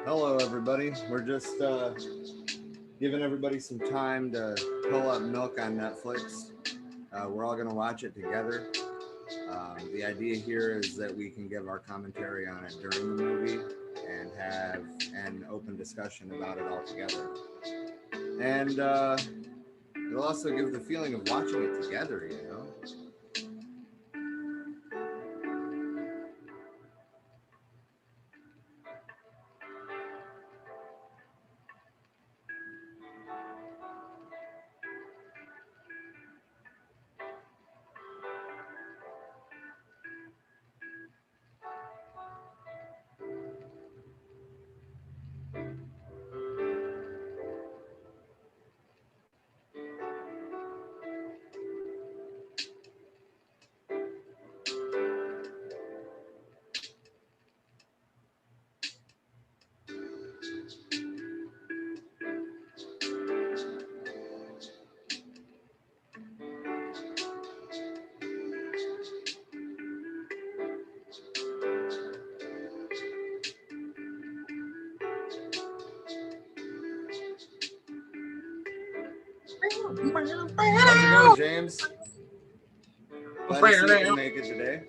Hello, everybody. We're just giving everybody some time to pull up Milk on Netflix. We're all going to watch it together. The idea here is that we can give our commentary on it during the movie and have an open discussion about it all together. And it'll also give the feeling of watching it together, you know? How's it going, James? Glad to see you can make it today.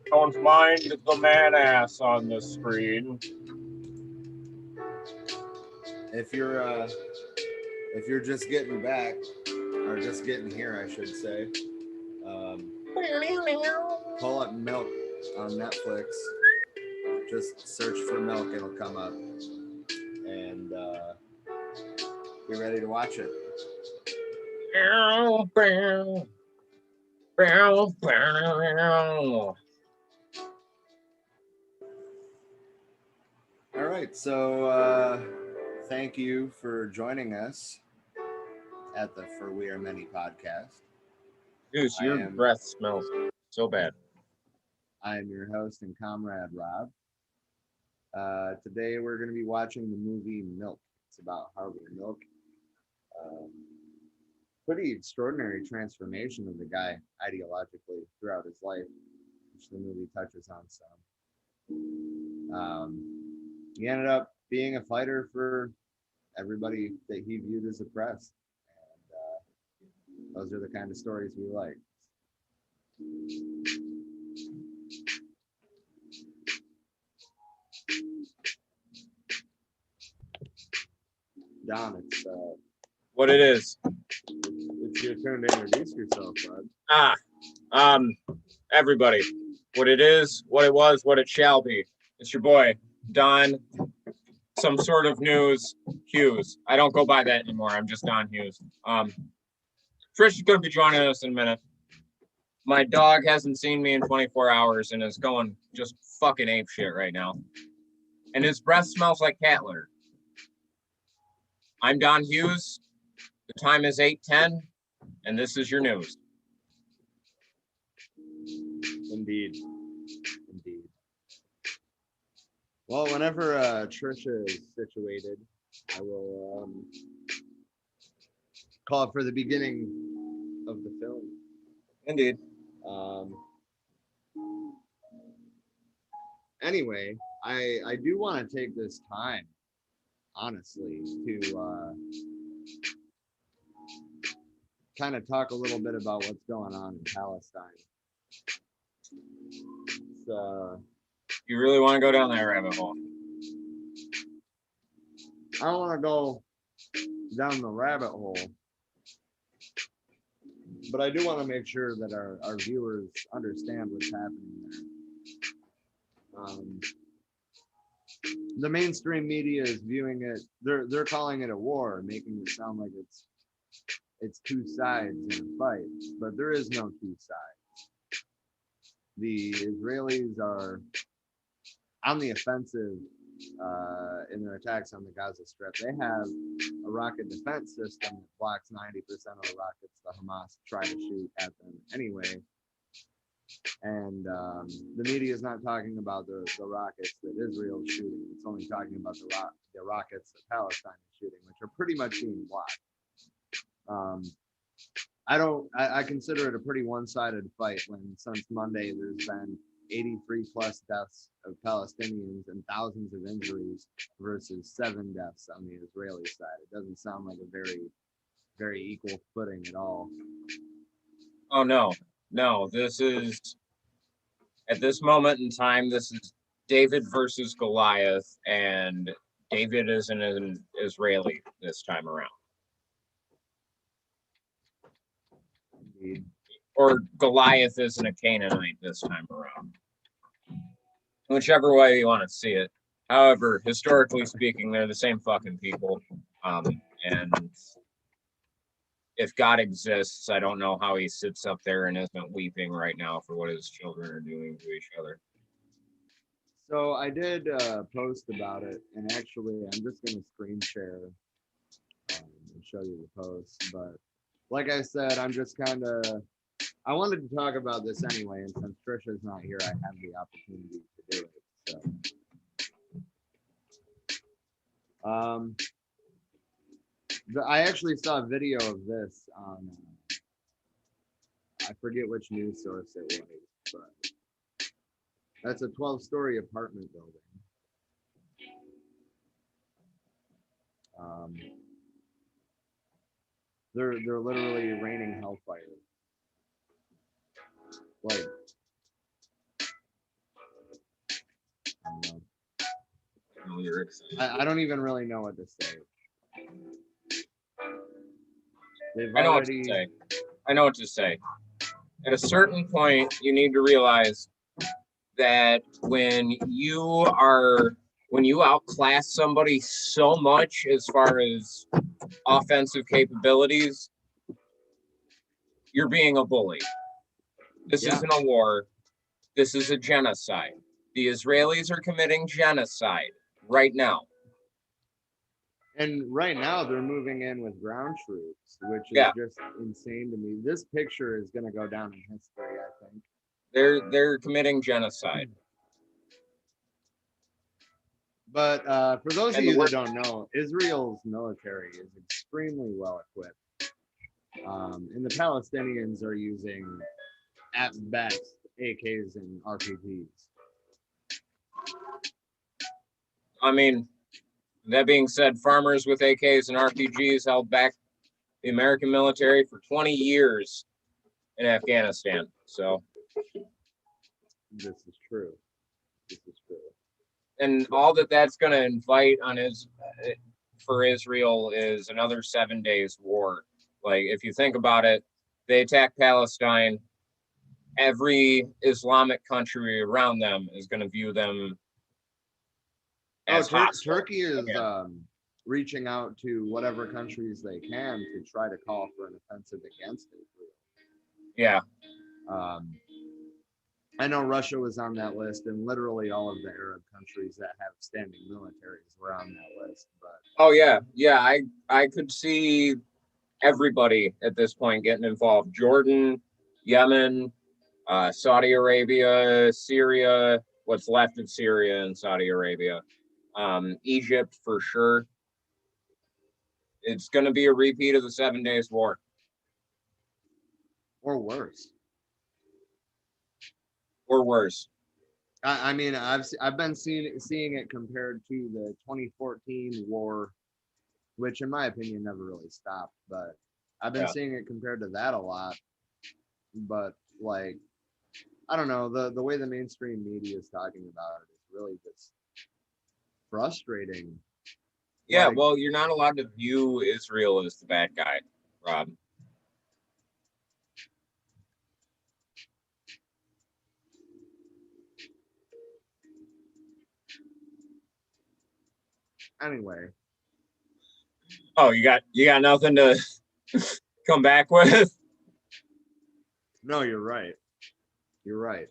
Someone's mind is the man ass on the screen. If you're just getting back, or just getting here, I should say, pull up Milk on Netflix. Just search for Milk, it'll come up, and be ready to watch it. All right, so thank you for joining us at the For We Are Many podcast. Goose, your breath smells so bad. I am your host and comrade, Rob. Today we're going to be watching the movie Milk. It's about Harvey Milk. Pretty extraordinary transformation of the guy ideologically throughout his life, which the movie touches on some. He ended up being a fighter for everybody that he viewed as oppressed. And those are the kind of stories we like. Don, it's what it is. It's your turn to introduce yourself, bud. Everybody, what it is, what it was, what it shall be. It's your boy, Don, some sort of news, Hughes. I don't go by that anymore. I'm just Don Hughes. Trish is going to be joining us in a minute. My dog hasn't seen me in 24 hours and is going just fucking ape shit right now. And his breath smells like cat litter. I'm Don Hughes. The time is 8:10, and this is your news. Indeed. Well, whenever Trisha is situated, I will call for the beginning of the film. Indeed. Anyway, I do want to take this time, honestly, to kind of talk a little bit about what's going on in Palestine. You really want to go down that rabbit hole? I don't want to go down the rabbit hole, but I do want to make sure that our viewers understand what's happening there. The mainstream media is viewing it, they're calling it a war, making it sound like it's two sides in a fight, but there is no two sides. The Israelis are on the offensive in their attacks on the Gaza Strip. They have a rocket defense system that blocks 90% of the rockets the Hamas try to shoot at them anyway. And the media is not talking about the rockets that Israel is shooting. It's only talking about the rockets that Palestine is shooting, which are pretty much being blocked. I consider it a pretty one-sided fight when since Monday there's been 83 plus deaths of Palestinians and thousands of injuries versus 7 deaths on the Israeli side. It doesn't sound like a very equal footing at all. Oh no, this is, at this moment in time, this is David versus Goliath, and David is an Israeli this time around. Indeed. Or Goliath isn't a Canaanite this time around. Whichever way you want to see it. However, historically speaking, they're the same fucking people. And if God exists, I don't know how he sits up there and isn't weeping right now for what his children are doing to each other. So I did post about it, and actually I'm just going to screen share and show you the post. But like I said, I'm just kind of, I wanted to talk about this anyway, and since Trisha's not here, I have the opportunity to do it. So, I actually saw a video of this on, I forget which news source it was, but that's a 12-story apartment building. They're literally raining hellfire. Like, I don't even really know what to say. I know what to say. I know what to say. At a certain point, you need to realize that when you outclass somebody so much as far as offensive capabilities, you're being a bully. This isn't a war. This is a genocide. The Israelis are committing genocide right now. And right now they're moving in with ground troops, which is just insane to me. This picture is going to go down in history, I think. They're committing genocide. But for those of you that don't know, Israel's military is extremely well equipped. And the Palestinians are using, at best, AKs and RPGs. I mean, that being said, farmers with AKs and RPGs held back the American military for 20 years in Afghanistan. So this is true. This is true. And all that's going to invite on for Israel is another 7 days war. Like, if you think about it, they attack Palestine. Every Islamic country around them is going to view them as hostile. Turkey is reaching out to whatever countries they can to try to call for an offensive against Israel. Yeah. I know Russia was on that list, and literally all of the Arab countries that have standing militaries were on that list. But I could see everybody at this point getting involved. Jordan, Yemen, Saudi Arabia, Syria, what's left of Syria and Saudi Arabia, Egypt for sure. It's going to be a repeat of the 7 days war. Or worse. Or worse. I mean, I've been seeing it compared to the 2014 war, which in my opinion never really stopped. But I've been seeing it compared to that a lot. But like, I don't know, the way the mainstream media is talking about it is really just frustrating. Yeah, like, well, you're not allowed to view Israel as the bad guy, Rob. Anyway. Oh, you got nothing to come back with? No, you're right. You're right.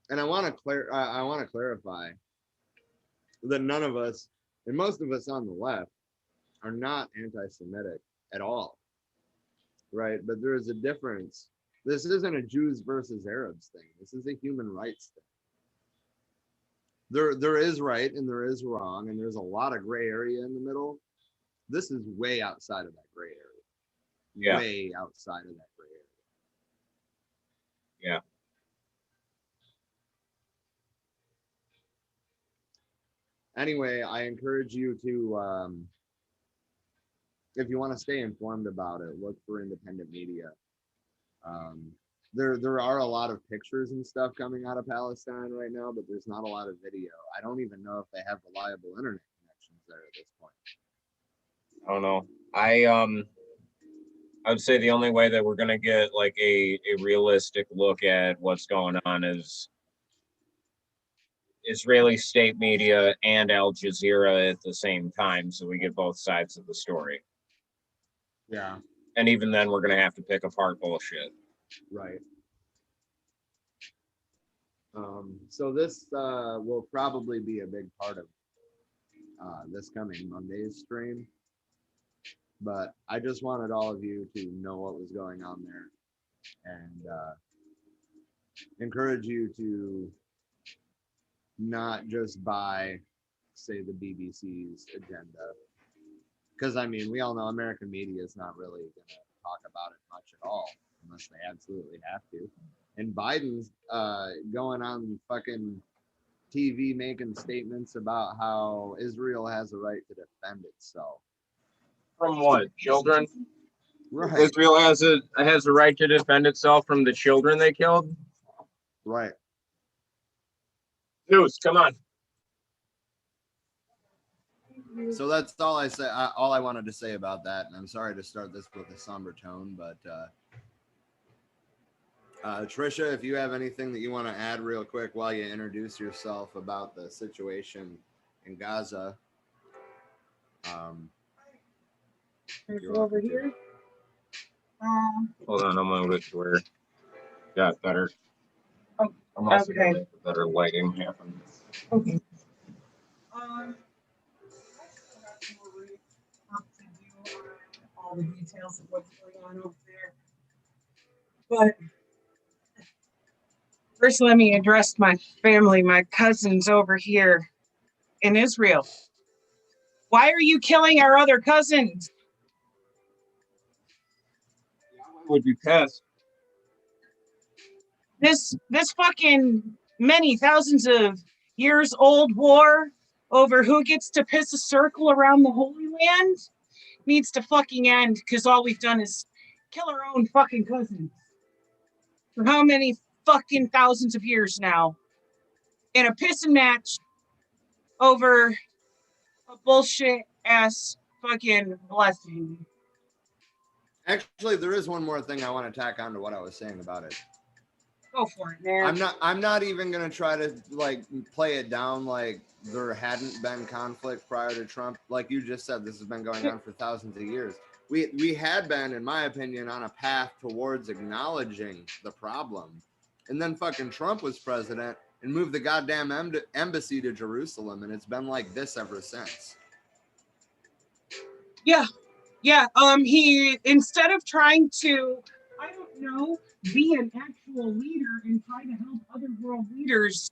And I want to clarify that none of us, and most of us on the left, are not anti-Semitic at all. Right? But there is a difference. This isn't a Jews versus Arabs thing. This is a human rights thing. There is right and there is wrong, and there's a lot of gray area in the middle. This is way outside of that gray area. Yeah. Way outside of that gray area. Yeah. anyway, I encourage you to, if you want to stay informed about it, look for independent media. Um, there are a lot of pictures and stuff coming out of Palestine right now, but there's not a lot of video. I don't even know if they have reliable internet connections there at this point. I don't know. I would say the only way that we're gonna get like a realistic look at what's going on is Israeli state media and Al Jazeera at the same time, so we get both sides of the story. Yeah. And even then, we're gonna have to pick apart bullshit. Right. So this will probably be a big part of this coming Monday's stream. But I just wanted all of you to know what was going on there and encourage you to not just buy, say, the BBC's agenda. Because, I mean, we all know American media is not really going to talk about it much at all unless they absolutely have to. And Biden's going on fucking TV making statements about how Israel has a right to defend itself. From what? Children? Right. Israel has a right to defend itself from the children they killed? Right. Zeus, come on. So that's all I say. All I wanted to say about that, and I'm sorry to start this with a somber tone, but Trisha, if you have anything that you want to add real quick while you introduce yourself about the situation in Gaza. Over here. Hold on, I'm gonna move it to where got better. Oh, I'm also okay. gonna make better lighting happen. Okay. All the details of what's going on over there. But first, let me address my family, my cousins over here in Israel. Why are you killing our other cousins? Would be pissed. This fucking many thousands of years old war over who gets to piss a circle around the Holy Land needs to fucking end, because all we've done is kill our own fucking cousins. For how many fucking thousands of years now? In a pissing match over a bullshit ass fucking blessing. Actually, there is one more thing I want to tack on to what I was saying about it. Go for it, man. I'm not even gonna try to like play it down like there hadn't been conflict prior to Trump. Like you just said, this has been going on for thousands of years. We had been, in my opinion, on a path towards acknowledging the problem. And then fucking Trump was president and moved the goddamn embassy to Jerusalem, and it's been like this ever since. Yeah. He, instead of trying to, I don't know, be an actual leader and try to help other world leaders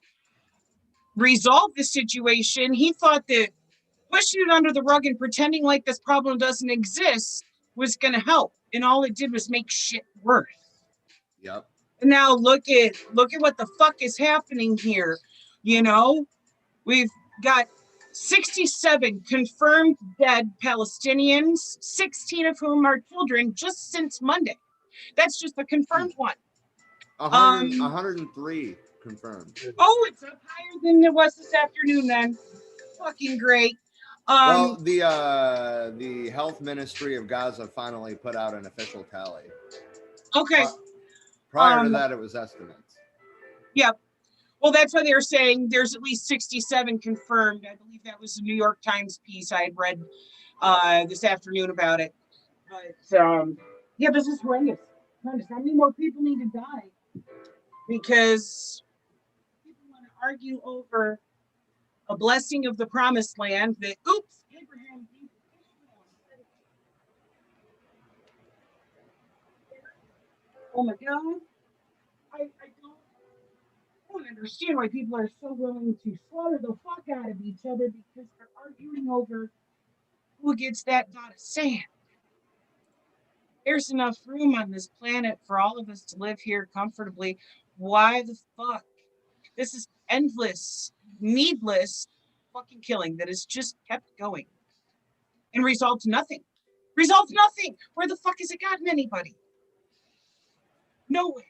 resolve the situation, he thought that pushing it under the rug and pretending like this problem doesn't exist was going to help. And all it did was make shit worse. Yep. And now look at what the fuck is happening here. You know, we've got 67 confirmed dead Palestinians, 16 of whom are children, just since Monday. That's just the confirmed one. 103 confirmed. Oh, it's up higher than it was this afternoon then. Fucking great. Well, the health ministry of Gaza finally put out an official tally. Okay. Prior to that, it was estimates. Yep. Well, that's why they were saying there's at least 67 confirmed. I believe that was a New York Times piece I had read this afternoon about it. But yeah, this is horrendous. How many more people need to die? Because people want to argue over a blessing of the promised land that, oops, Abraham. Oh my God. I don't understand why people are so willing to slaughter the fuck out of each other because they're arguing over who gets that dot of sand. There's enough room on this planet for all of us to live here comfortably. Why the fuck? This is endless, needless fucking killing that has just kept going and resolved nothing. Resolved nothing. Where the fuck has it gotten anybody? Nowhere.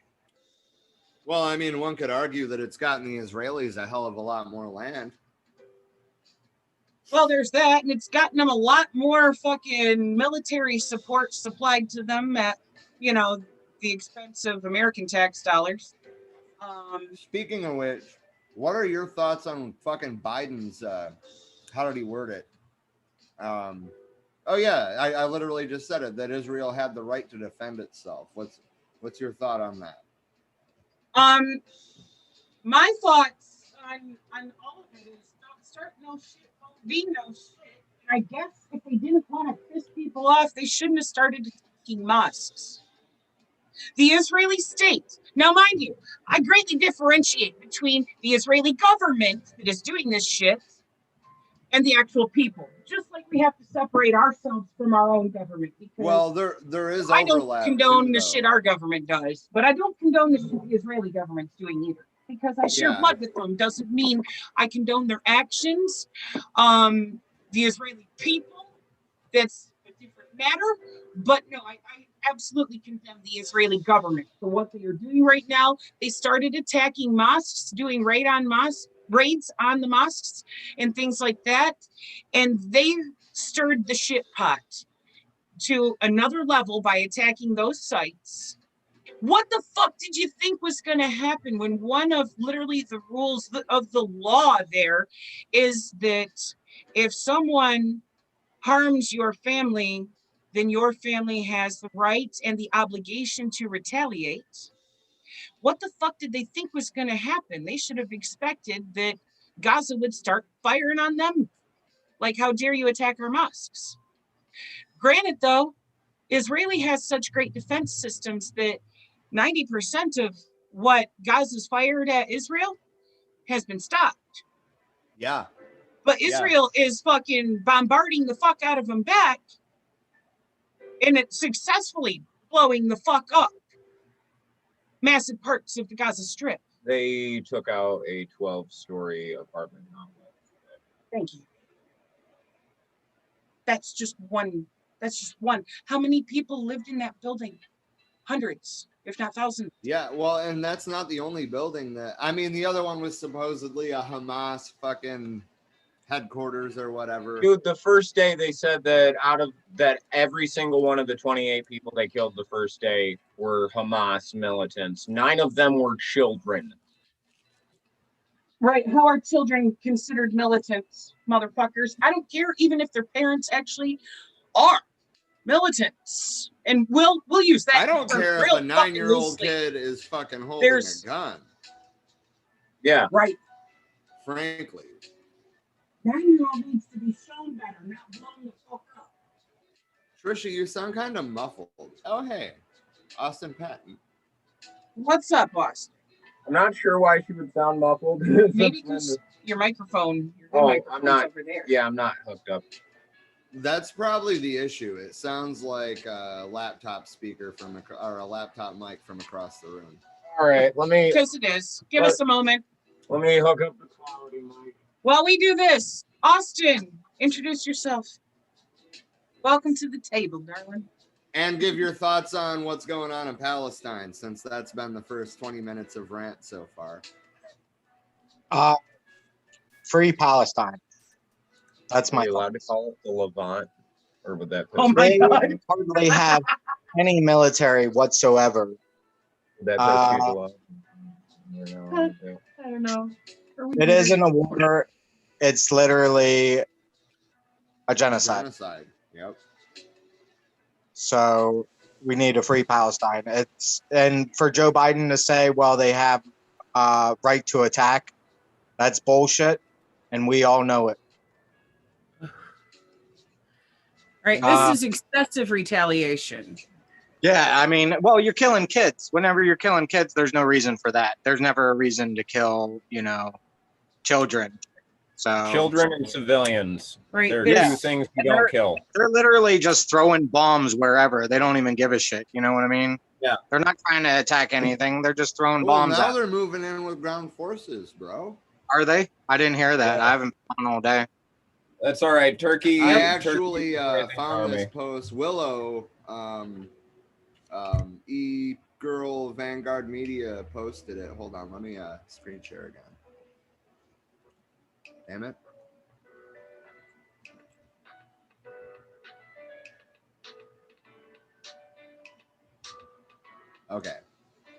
Well, I mean, one could argue that it's gotten the Israelis a hell of a lot more land. Well, there's that, and it's gotten them a lot more fucking military support supplied to them at, you know, the expense of American tax dollars. Speaking of which, what are your thoughts on fucking Biden's, how did he word it? Oh yeah, I literally just said it, that Israel had the right to defend itself. What's your thought on that? My thoughts on all of it is don't start no shit, won't be no shit. And I guess if they didn't want to piss people off, they shouldn't have started attacking mosques. The Israeli state. Now, mind you, I greatly differentiate between the Israeli government that is doing this shit and the actual people. Just like we have to separate ourselves from our own government. Because Well, there is I don't overlap. condone too, the though. shit our government does, but I don't condone the shit the Israeli government's doing either. Because I share Yeah. blood with them doesn't mean I condone their actions. The Israeli people, that's a different matter. But no, I absolutely condemn the Israeli government for what they are doing right now. They started attacking mosques, doing raids on the mosques and things like that. And they stirred the shit pot to another level by attacking those sites. What the fuck did you think was going to happen when one of literally the rules of the law there is that if someone harms your family, then your family has the right and the obligation to retaliate? What the fuck did they think was going to happen? They should have expected that Gaza would start firing on them. Like, how dare you attack our mosques? Granted, though, Israeli has such great defense systems that 90% of what Gaza's fired at Israel has been stopped. Yeah. But Israel is fucking bombarding the fuck out of them back, and it's successfully blowing the fuck up massive parts of the Gaza Strip. They took out a 12-story apartment complex. Thank you. That's just one. How many people lived in that building? Hundreds, if not thousands. Yeah, well, and that's not the only building that, I mean, the other one was supposedly a Hamas fucking headquarters or whatever. Dude, the first day they said that every single one of the 28 people they killed the first day were Hamas militants. 9 of them were children. Right. How are children considered militants, motherfuckers? I don't care even if their parents actually are militants. And we'll use that. I don't care if a 9-year-old kid is fucking holding a gun. Yeah. Right. Frankly. 9-year-old needs to be shown better, not blown the fuck up. Trisha, you sound kind of muffled. Oh, hey. Austin Patton. What's up, boss? I'm not sure why she would sound muffled. Maybe because your microphone. I'm not. Over there. Yeah, I'm not hooked up. That's probably the issue. It sounds like a laptop speaker or a laptop mic from across the room. All right, let me. Because it is. Give us a moment. Let me hook up the quality mic. While we do this, Austin, introduce yourself. Welcome to the table, darling. And give your thoughts on what's going on in Palestine, since that's been the first 20 minutes of rant so far. Free Palestine. That's my. Are you allowed to call it the Levant, or would that? Oh my God! They hardly have any military whatsoever. That I don't know. It isn't a war. It's literally a genocide. Genocide. Yep. So we need a free Palestine. And for Joe Biden to say, well, they have right to attack, that's bullshit, and we all know it. Right. This is excessive retaliation. Yeah, I mean, well, you're killing kids. Whenever you're killing kids, there's no reason for that. There's never a reason to kill, children. So children and civilians. Right. There's two things you don't kill. They're literally just throwing bombs wherever. They don't even give a shit. You know what I mean? Yeah. They're not trying to attack anything. They're just throwing Well, bombs now out. they're moving in with ground forces, bro. Are they? I didn't hear that. Yeah. I haven't been on all day. That's all right. Turkey. I Turkey actually Raising found this Army. post. Willow, E-Girl Vanguard Media posted it. Hold on, let me screen share again. Damn it. Okay,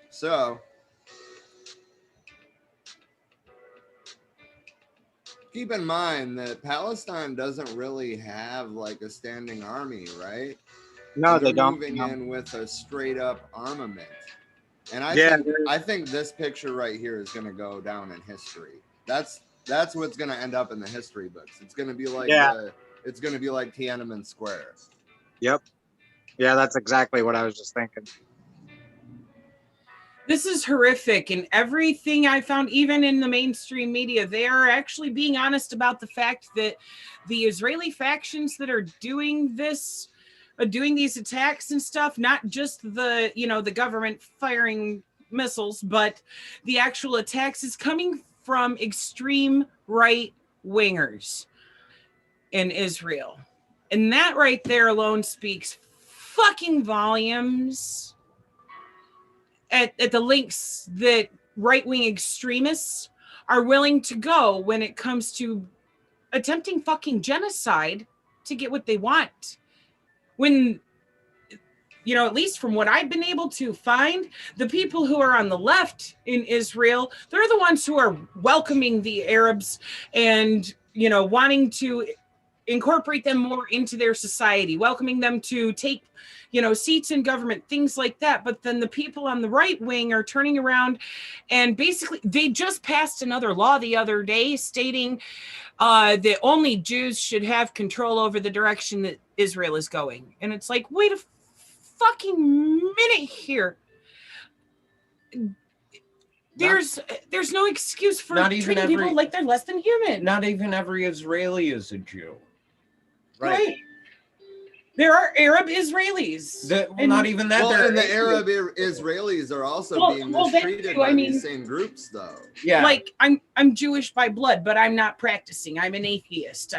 so keep in mind that Palestine doesn't really have like a standing army, right? No, They're they don't. moving No. in with a straight up armament. And Yeah, I think this picture right here is going to go down in history. That's what's going to end up in the history books. It's going to be like it's going to be like Tiananmen Square. Yep. Yeah, that's exactly what I was just thinking. This is horrific, and everything I found, even in the mainstream media, they are actually being honest about the fact that the Israeli factions that are doing this, doing these attacks and stuff, not just the, the government firing missiles, but the actual attacks is coming from extreme right wingers in Israel. And that right there alone speaks fucking volumes at the lengths that right-wing extremists are willing to go when it comes to attempting fucking genocide to get what they want. When, at least from what I've been able to find, the people who are on the left in Israel, they're the ones who are welcoming the Arabs and, wanting to incorporate them more into their society, welcoming them to take, seats in government, things like that. But then the people on the right wing are turning around and basically they just passed another law the other day stating that only Jews should have control over the direction that Israel is going. And it's like, wait a fucking minute here. There's no excuse for treating people like they're less than human. Not even every Israeli is a Jew. Right. There are Arab Israelis. Not even that. Well, and the Arab Israelis are also being mistreated by these same groups, though. Yeah. Like I'm Jewish by blood, but I'm not practicing. I'm an atheist.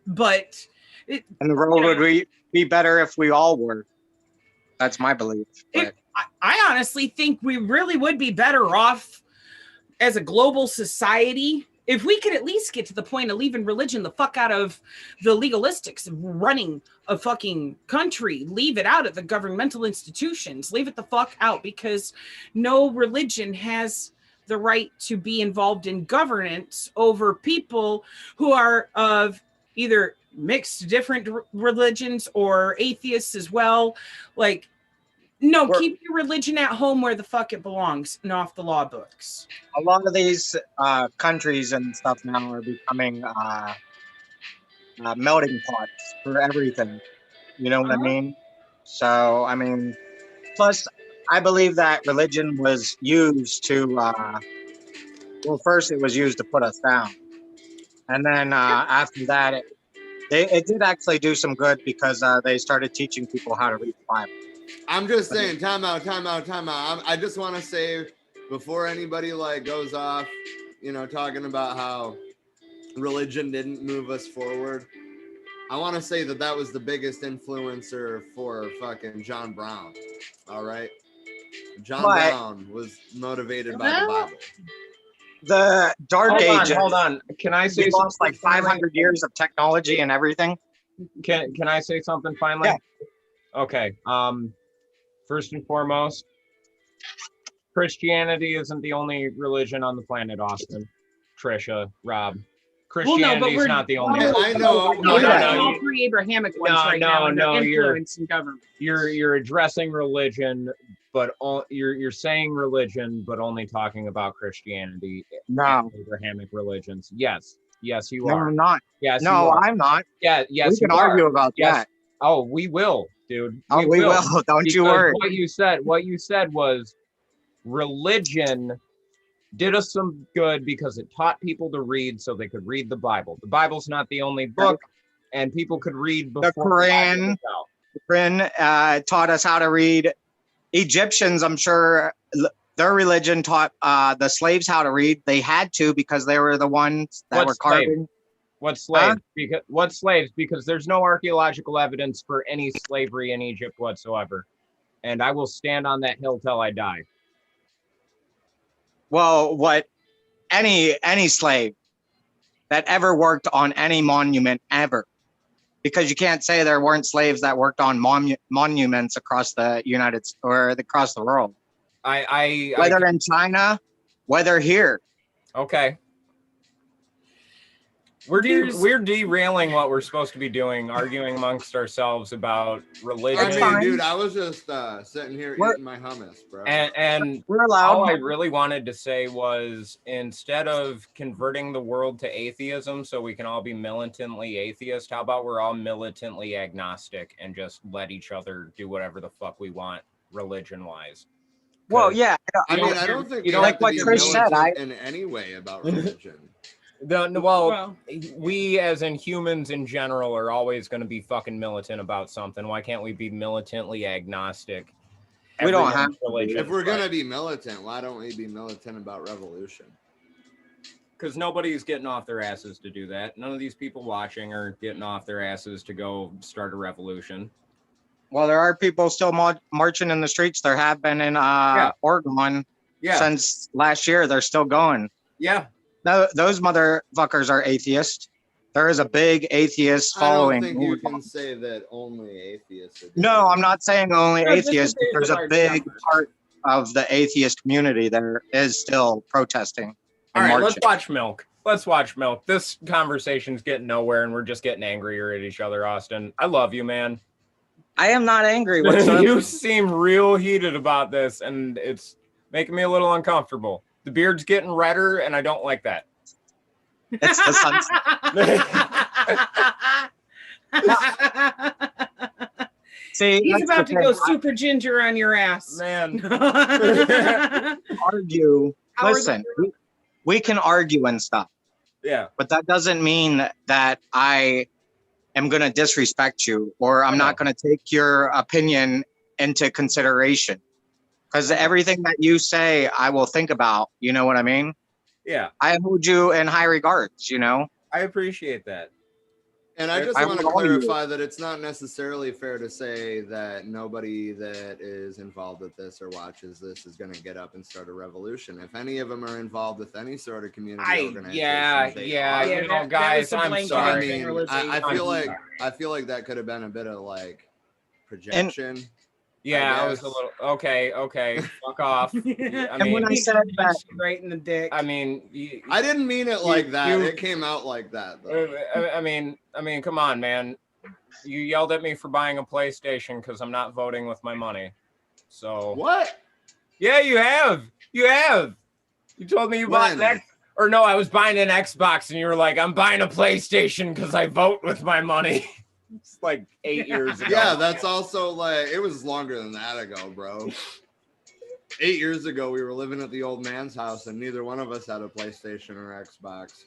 But. And the world would be better if we all were. That's my belief. I honestly think we really would be better off as a global society if we could at least get to the point of leaving religion the fuck out of the legalistics of running a fucking country. Leave it out of the governmental institutions. Leave it the fuck out, because no religion has the right to be involved in governance over people who are of either mixed different religions or atheists as well. Like, no, keep your religion at home where the fuck it belongs and off the law books. A lot of these countries and stuff now are becoming melting pots for everything. You know what I mean? So, I mean, plus, I believe that religion was used to, first it was used to put us down. And then after that, it did actually do some good because they started teaching people how to read the Bible. I'm just saying, time out. I just want to say, before anybody goes off, talking about how religion didn't move us forward, I want to say that was the biggest influencer for fucking John Brown. All right, John Brown was motivated by the Bible. The Dark Ages. Hold on. Can I say something? Lost 500 years of technology and everything. Can I say something finally? Yeah. Okay. First and foremost, Christianity isn't the only religion on the planet, Austin, Trisha, Rob. Christianity is not the only. I know. All three Abrahamic ones now. Influence in government. You're addressing religion, but you're saying religion, but only talking about Christianity. No, Abrahamic religions. Yes, you no, are. I'm not. Yes, no, I'm not. Yeah, yes, we can argue about that. Oh, we will, dude. We will. Don't you worry. What you said was religion did us some good because it taught people to read so they could read the Bible. The Bible's not the only book, and people could read before the Quran. The Quran taught us how to read. Egyptians, I'm sure, their religion taught the slaves how to read. They had to because they were the ones that What were slave? carving. What slaves? Because what slaves? Because there's no archaeological evidence for any slavery in Egypt whatsoever, and I will stand on that hill till I die. Well, what any slave that ever worked on any monument ever, because you can't say there weren't slaves that worked on monuments across the across the world, whether in China, whether here. Okay. We're derailing what we're supposed to be doing, arguing amongst ourselves about religion. I mean, fine. dude, I was just sitting here eating my hummus, bro. And We're allowed. all I really wanted to say was, instead of converting the world to atheism so we can all be militantly atheist, how about we're all militantly agnostic and just let each other do whatever the fuck we want religion-wise? Well, yeah. I mean, I don't think you we don't have like to what be Chris said, militant in any way about religion. We as in humans in general are always going to be fucking militant about something. Why can't we be militantly agnostic? We don't have religion. If we're gonna be militant, why don't we be militant about revolution? Because nobody's getting off their asses to do that. None of these people watching are getting off their asses to go start a revolution. Well, there are people still marching in the streets. There have been in Oregon since last year. They're still going. Yeah. No, those motherfuckers are atheists. There is a big atheist following. I don't think you can say that only atheists are doing No, it. I'm not saying only No, just atheists. that There's a big part of the atheist community that is still protesting. All and right, marching. let's watch Milk. This conversation's getting nowhere, and we're just getting angrier at each other, Austin. I love you, man. I am not angry whatsoever. You seem real heated about this, and it's making me a little uncomfortable. The beard's getting redder, and I don't like that. It's the sunset. See, He's that's about the to go thing. super ginger on your ass. Man. Argue. How are Listen, we can argue and stuff, Yeah. but that doesn't mean that I am going to disrespect you or I'm not going to take your opinion into consideration. Because everything that you say, I will think about. You know what I mean? Yeah. I hold you in high regards, you know? I appreciate that. And I just I want to would argue. clarify that it's not necessarily fair to say that nobody that is involved with this or watches this is going to get up and start a revolution. If any of them are involved with any sort of community organization, they are. You know, guys, I'm I sorry. mean, I feel like that could have been a bit of like projection. Yeah, I was a little okay. Fuck off. I And when I said that, right in the dick. I mean, I didn't mean it like that. you- It came out like that, though. I mean, come on, man. You yelled at me for buying a PlayStation because I'm not voting with my money. So What? yeah, you have. You told me you bought an X, or no, I was buying an Xbox, and you were like, "I'm buying a PlayStation because I vote with my money." It's like 8 years ago. Yeah, that's also like, it was longer than that ago, bro. 8 years ago, we were living at the old man's house, and neither one of us had a PlayStation or Xbox.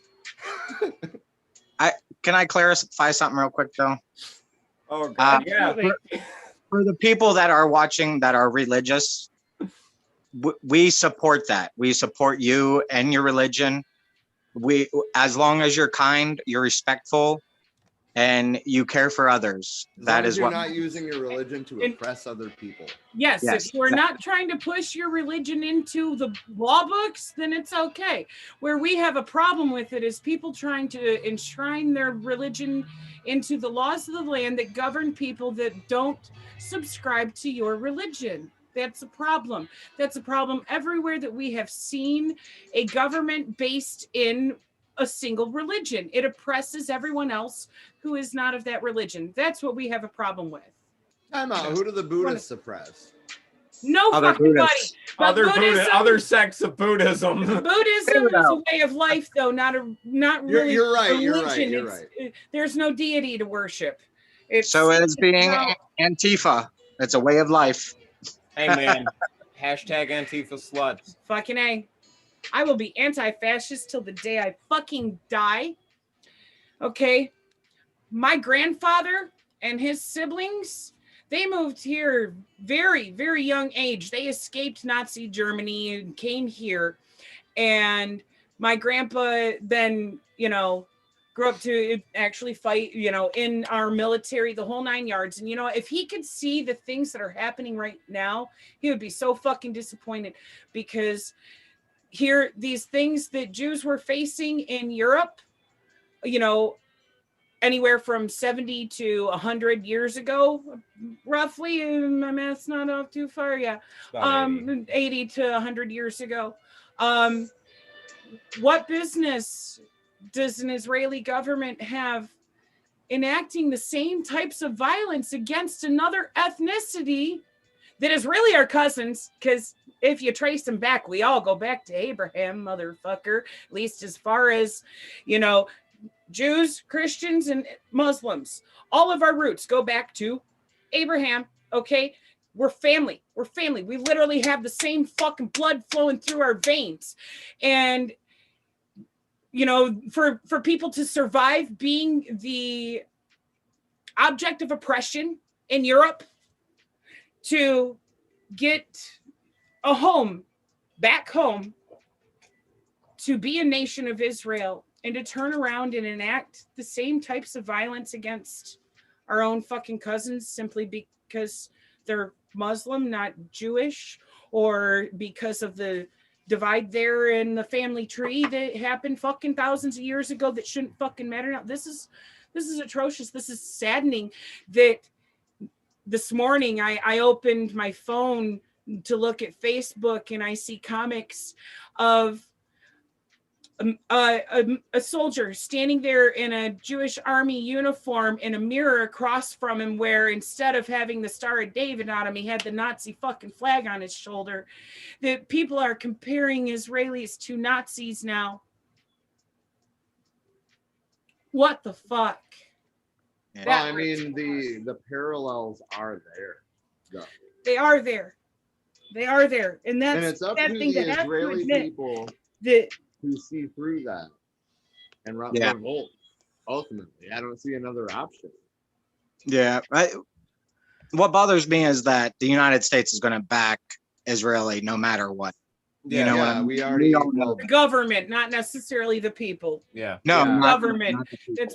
can I clarify something real quick, though? Oh God, yeah. For the people that are watching that are religious, we support that. We support you and your religion. As long as you're kind, you're respectful, and you care for others. That is you're what. not using your religion to oppress other people. Yes, Yes, if you're not trying to push your religion into the law books, then it's okay. Where we have a problem with it is people trying to enshrine their religion into the laws of the land that govern people that don't subscribe to your religion. That's a problem. That's a problem everywhere that we have seen a government based in a single religion. It oppresses everyone else who is not of that religion. That's what we have a problem with. Time out. Who do the Buddhists suppress? No Other fucking buddy. Buddhists. But Buddhism, Other sects of Buddhism. Buddhism is a way of life, though, not really. You're right. religion. You're right. There's no deity to worship. It's So as being no. Antifa, it's a way of life. Hey man, hashtag Antifa sluts. Fucking A. I will be anti-fascist till the day I fucking die. Okay. My grandfather and his siblings, They moved here very, very young age. They escaped Nazi Germany and came here. And my grandpa then, grew up to actually fight, in our military, the whole 9 yards. And, if he could see the things that are happening right now, he would be so fucking disappointed, because here, these things that Jews were facing in Europe, anywhere from 70 to 100 years ago, roughly. My math's not off too far. Yeah. 80 to 100 years ago. What business does an Israeli government have enacting the same types of violence against another ethnicity that is really our cousins? Because if you trace them back, we all go back to Abraham, motherfucker, at least as far as, Jews, Christians, and Muslims. All of our roots go back to Abraham, okay? We're family. We're family. We literally have the same fucking blood flowing through our veins. And, for people to survive being the object of oppression in Europe, to get a home, back home, to be a nation of Israel, and to turn around and enact the same types of violence against our own fucking cousins simply because they're Muslim, not Jewish, or because of the divide there in the family tree that happened fucking thousands of years ago that shouldn't fucking matter now. This is atrocious. This is saddening that this morning I opened my phone to look at Facebook, and I see comics of a soldier standing there in a Jewish army uniform, in a mirror across from him, where instead of having the Star of David on him, he had the Nazi fucking flag on his shoulder. That people are comparing Israelis to Nazis now. What the fuck? Yeah. Well, I mean, the parallels are there. Though. They are there. They are there. And it's up to the Israeli people who see through that and revolt. Ultimately, I don't see another option. Yeah. What bothers me is that the United States is going to back Israeli no matter what. You know what I mean? We already know the government, not necessarily the people. Yeah. No, government. It's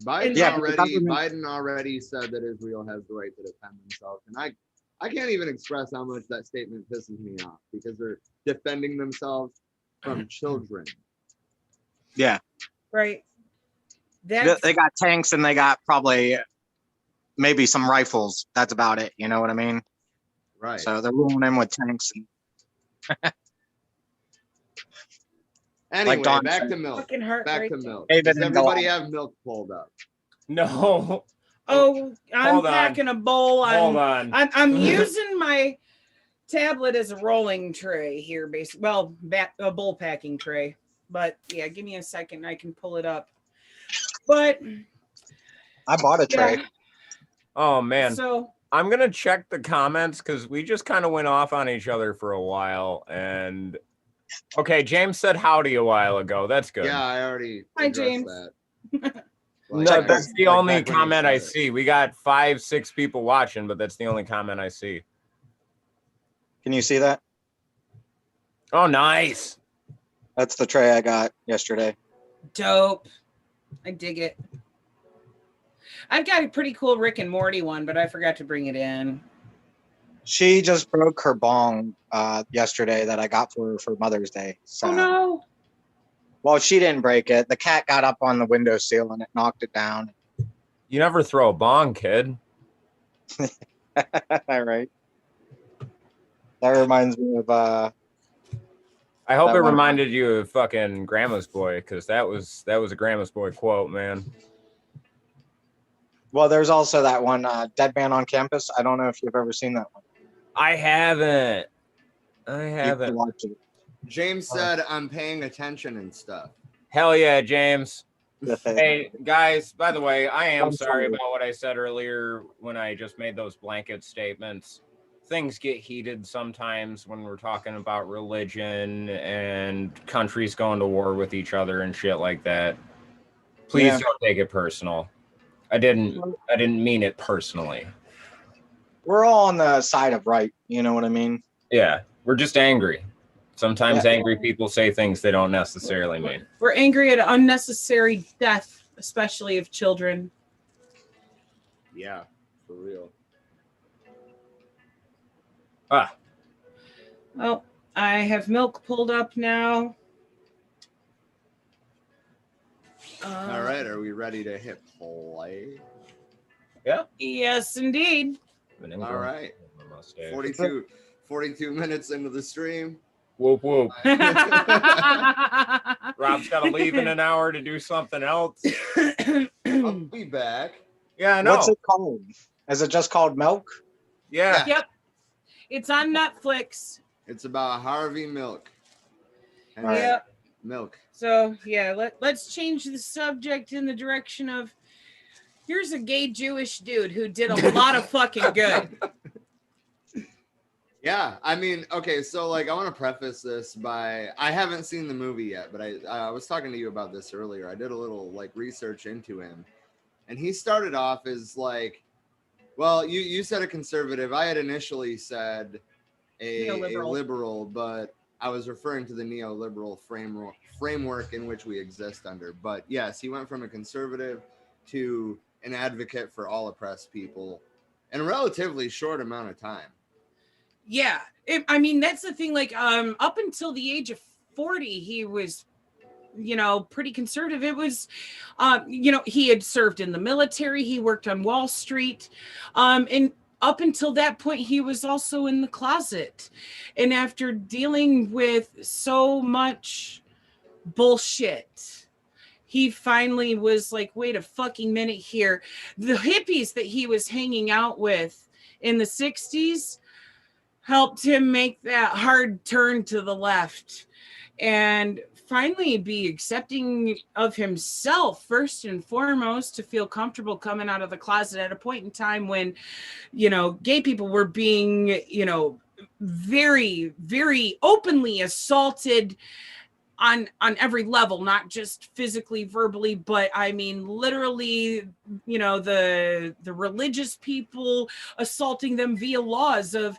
Biden already said that Israel has the right to defend themselves, and I can't even express how much that statement pisses me off, because they're defending themselves from children. Yeah. Right. They got tanks, and they got probably maybe some rifles. That's about it. You know what I mean? Right. So they're rolling in with tanks. Anyway, like back to milk. Back to milk. Does everybody have milk pulled up? No. Oh, I'm packing a bowl. Hold on. I'm using my tablet as a rolling tray here, basically. Well, a bowl packing tray. But yeah, give me a second. I can pull it up. But I bought a tray. Yeah. Oh man. So I'm gonna check the comments, because we just kind of went off on each other for a while. And okay, James said howdy a while ago. That's good. Yeah, I already. Hi, James. That. No, that's the only comment I see. We got 5-6 people watching, but that's the only comment I see. Can you see that? Oh, nice. That's the tray I got yesterday. Dope. I dig it. I've got a pretty cool Rick and Morty one, but I forgot to bring it in. She just broke her bong yesterday that I got for Mother's Day. So. Oh no. Well, she didn't break it. The cat got up on the windowsill and it knocked it down. You never throw a bong, kid. All right. That reminds me of I hope it reminded you of fucking Grandma's Boy, because that was a Grandma's Boy quote, man. Well, there's also that one, Dead Man on Campus. I don't know if you've ever seen that one. I haven't. You can watch it. James said I'm paying attention and stuff. Hell yeah, James. Hey, guys, by the way, I am sorry about what I said earlier when I just made those blanket statements. Things get heated sometimes when we're talking about religion and countries going to war with each other and shit like that. Please don't take it personal. I didn't mean it personally. We're all on the side of right. You know what I mean? Yeah, we're just angry. Sometimes Yeah. angry people say things they don't necessarily mean. We're angry at unnecessary death, especially of children. Yeah, for real. Ah, Well, I have milk pulled up now. All right, are we ready to hit play? yeah. Yes, indeed. All right. 42 minutes into the stream. Whoop whoop. Rob's got to leave in an hour to do something else. I'll be back. Yeah, I know. What's it called? Is it just called Milk? Yeah. Yep. It's on Netflix. It's about Harvey Milk. And Yep. Milk. So yeah, let's change the subject in the direction of here's a gay Jewish dude who did a lot of fucking good. Yeah, I mean, okay, so like I want to preface this by I haven't seen the movie yet, but I was talking to you about this earlier. I did a little like research into him, and he started off as like, well, you said a conservative. I had initially said a liberal, but I was referring to the neoliberal framework in which we exist under. But yes, he went from a conservative to an advocate for all oppressed people in a relatively short amount of time. Yeah, I mean that's the thing. Like, up until the age of 40, he was, pretty conservative. It was, he had served in the military. He worked on Wall Street, and up until that point, he was also in the closet. And after dealing with so much bullshit, he finally was like, wait a fucking minute here. The hippies that he was hanging out with in the 60s helped him make that hard turn to the left and finally be accepting of himself first and foremost, to feel comfortable coming out of the closet at a point in time when, gay people were being, very, very openly assaulted on every level, not just physically, verbally, but I mean, literally, the religious people assaulting them via laws of,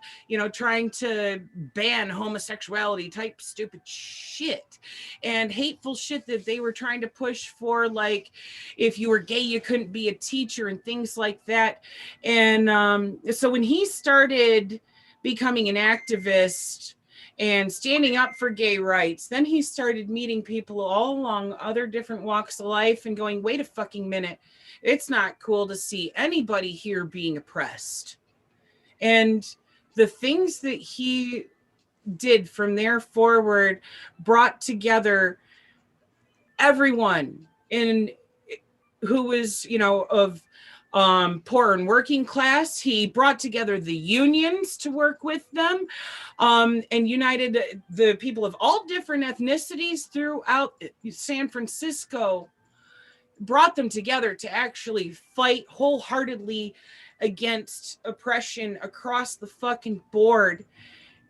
trying to ban homosexuality type stupid shit and hateful shit that they were trying to push for. Like, if you were gay, you couldn't be a teacher and things like that. And so when he started becoming an activist and standing up for gay rights, then he started meeting people all along other different walks of life and going, wait a fucking minute, it's not cool to see anybody here being oppressed. And the things that he did from there forward brought together everyone in who was, of poor and working class. He brought together the unions to work with them, and united the people of all different ethnicities throughout San Francisco, brought them together to actually fight wholeheartedly against oppression across the fucking board.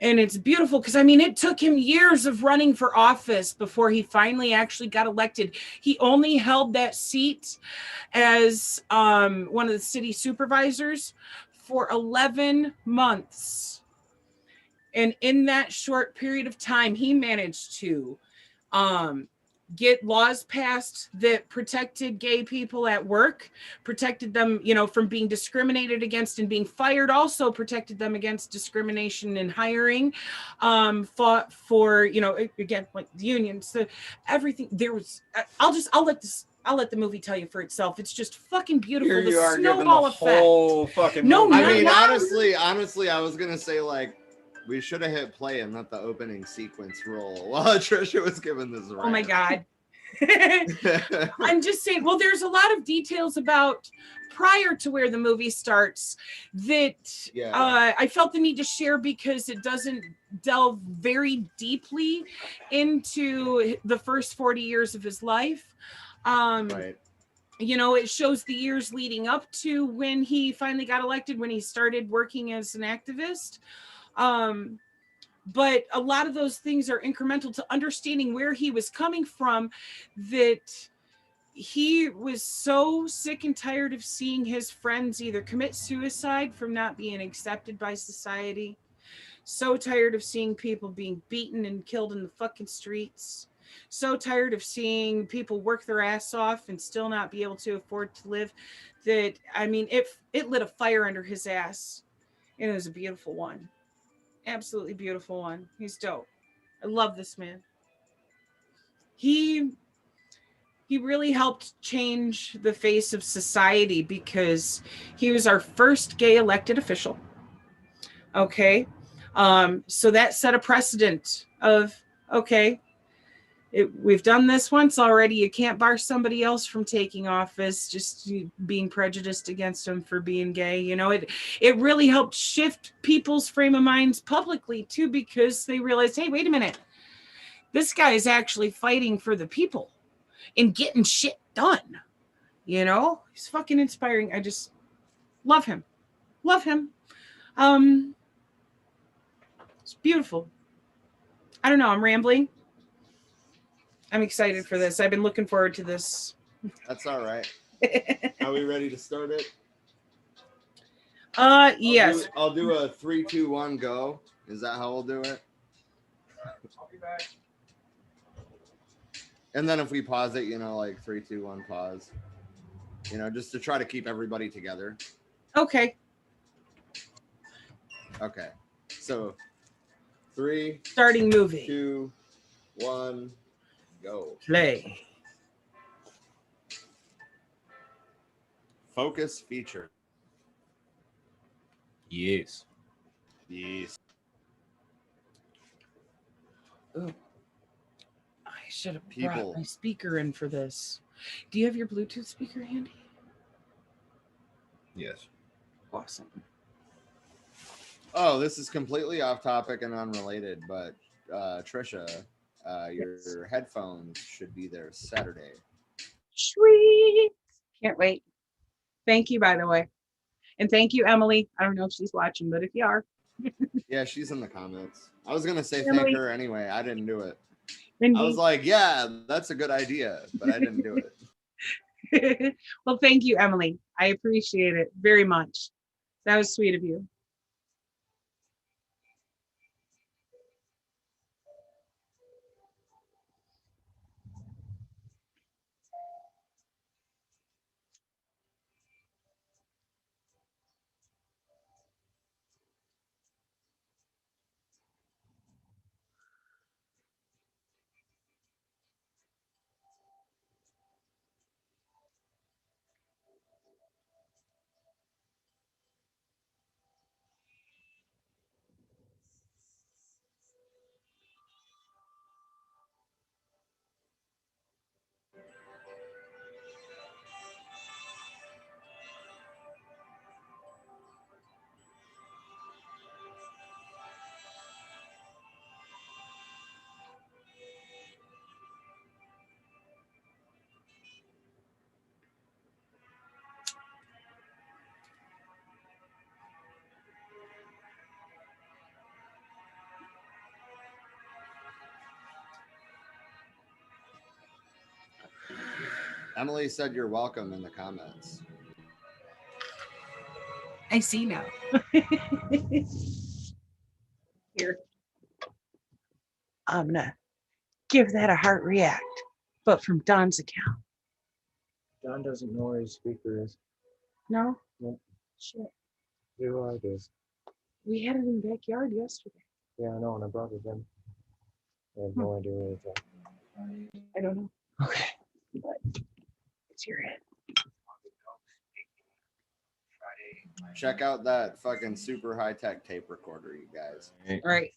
And it's beautiful because, I mean, it took him years of running for office before he finally actually got elected. He only held that seat as one of the city supervisors for 11 months. And in that short period of time, he managed to get laws passed that protected gay people at work, protected them, from being discriminated against and being fired, also protected them against discrimination in hiring, fought for, again, like the unions, so everything. There was, I'll let the movie tell you for itself. It's just fucking beautiful. Here the you are snowball giving the whole fucking No, movie. I mean, not- honestly, I was gonna say like we should have hit play and let the opening sequence roll while Trisha was giving this rant. Oh my God. I'm just saying, well, there's a lot of details about prior to where the movie starts that I felt the need to share because it doesn't delve very deeply into the first 40 years of his life. Right. It shows the years leading up to when he finally got elected, when he started working as an activist. But a lot of those things are incremental to understanding where he was coming from, that he was so sick and tired of seeing his friends either commit suicide from not being accepted by society, so tired of seeing people being beaten and killed in the fucking streets, so tired of seeing people work their ass off and still not be able to afford to live, that I mean, it lit a fire under his ass, and it was a beautiful one, absolutely beautiful one. He's dope. I love this man. He really helped change the face of society because he was our first gay elected official. Okay. So that set a precedent of, okay, we've done this once already. You can't bar somebody else from taking office just being prejudiced against them for being gay. You know, it really helped shift people's frame of minds publicly too, because they realized, hey, wait a minute, this guy is actually fighting for the people and getting shit done. You know, he's fucking inspiring. I just love him. Love him. It's beautiful. I don't know. I'm rambling. I'm excited for this. I've been looking forward to this. That's all right. Are we ready to start it? Yes. I'll do a 3, 2, 1, go. Is that how we'll do it? I'll be back. And then if we pause it, you know, like 3, 2, 1, pause. You know, just to try to keep everybody together. Okay. Okay. So 3, Starting movie. 2, 1, go. Play. Focus feature. Yes. Yes. Ooh. I should have People. brought my speaker in for this. Do you have your Bluetooth speaker handy? Yes. Awesome. Oh, this is completely off topic and unrelated, but Trisha, your headphones should be there Saturday. Sweet. Can't wait. Thank you, by the way. And thank you, Emily. I don't know if she's watching, but if you are. Yeah, she's in the comments. I was gonna say Emily. thank her anyway. I didn't do it. Indeed. I was like, yeah, that's a good idea, but I didn't do it. Well, thank you, Emily. I appreciate it very much. That was sweet of you. Emily said you're welcome in the comments. I see now. Here. I'm gonna give that a heart react, but from Don's account. John doesn't know where his speaker is. No? No. Shit. Do I do? We had it in the backyard yesterday. Yeah, I know, and I brought it in. I have no idea where it's at. I don't know. Okay. But it's your head. Check out that fucking super high tech tape recorder, you guys. Right.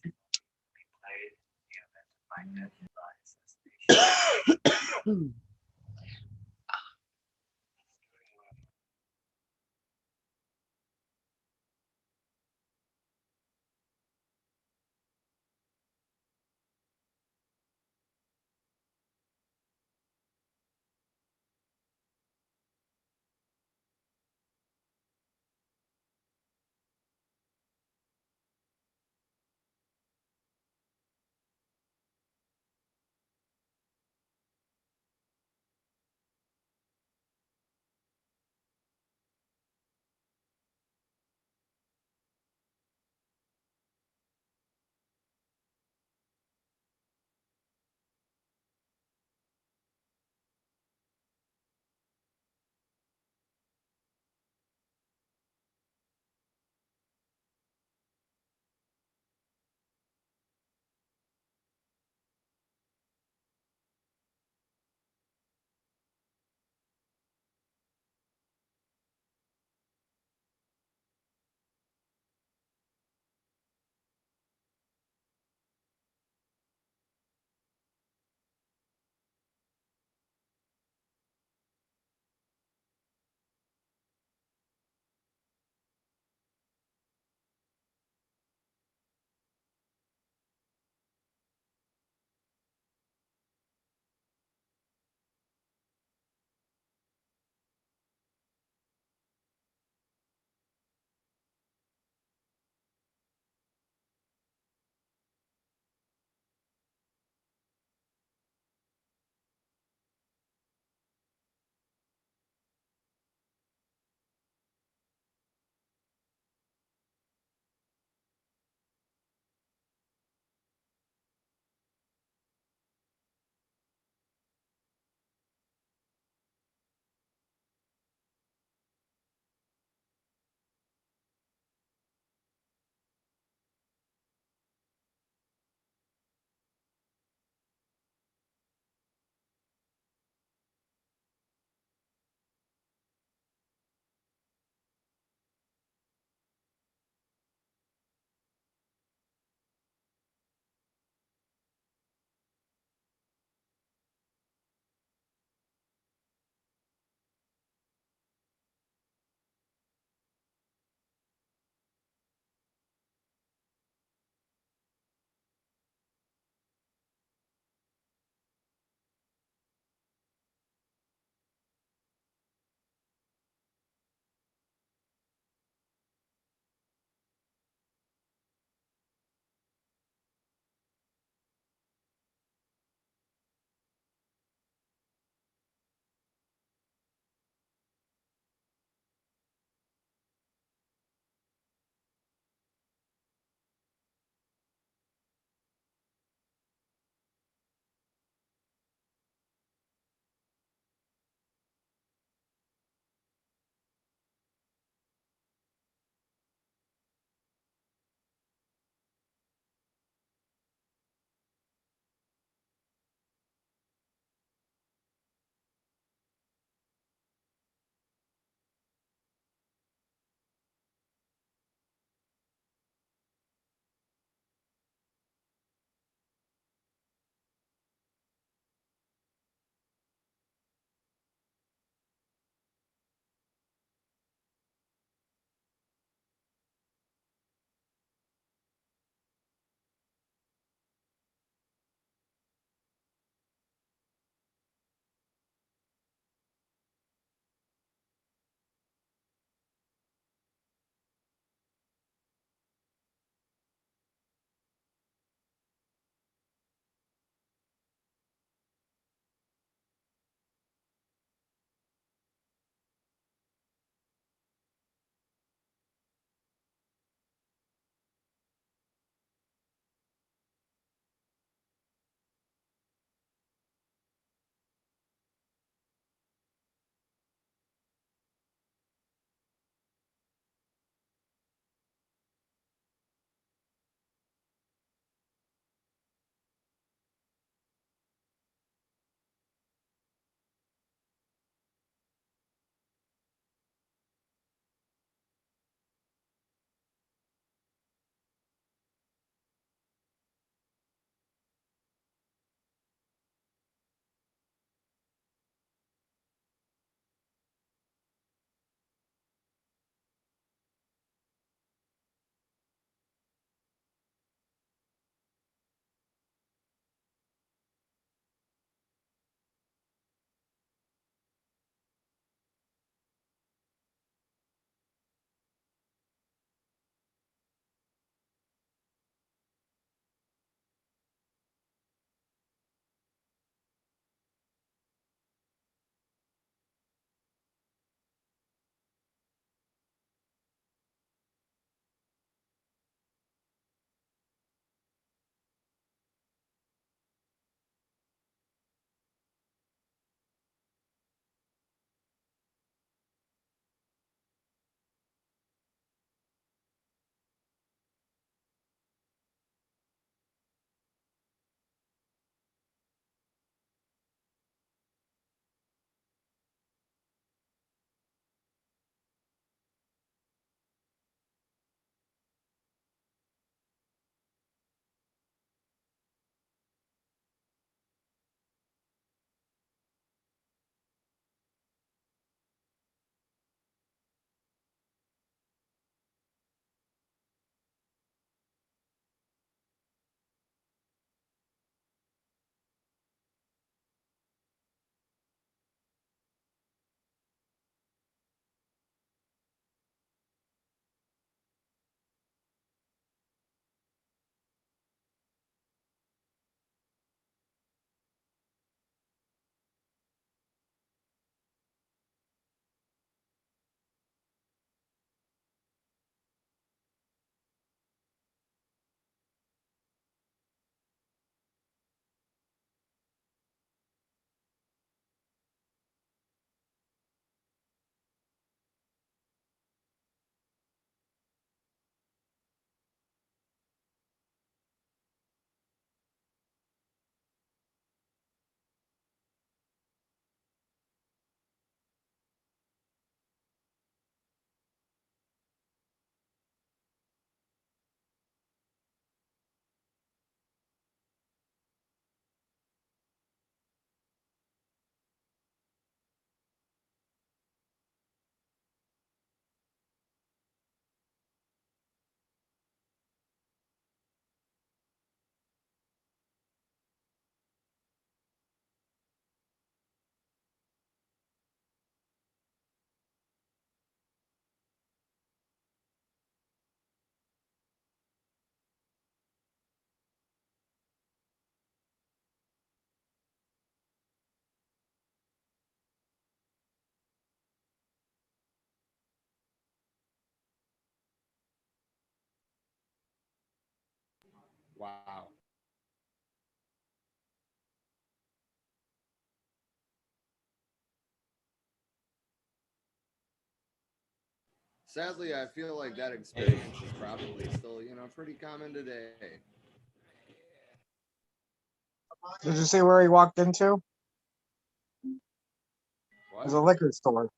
Wow. Sadly, I feel like that experience is probably still, pretty common today. Did you see where he walked into? It What? was a liquor store.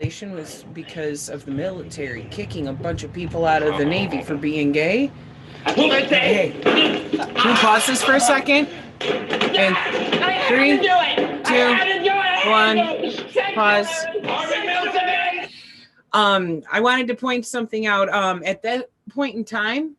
Was because of the military kicking a bunch of people out of the Navy for being gay. Hey, can we pause this for a second? And 3, 2, 1, pause. I wanted to point something out. At that point in time,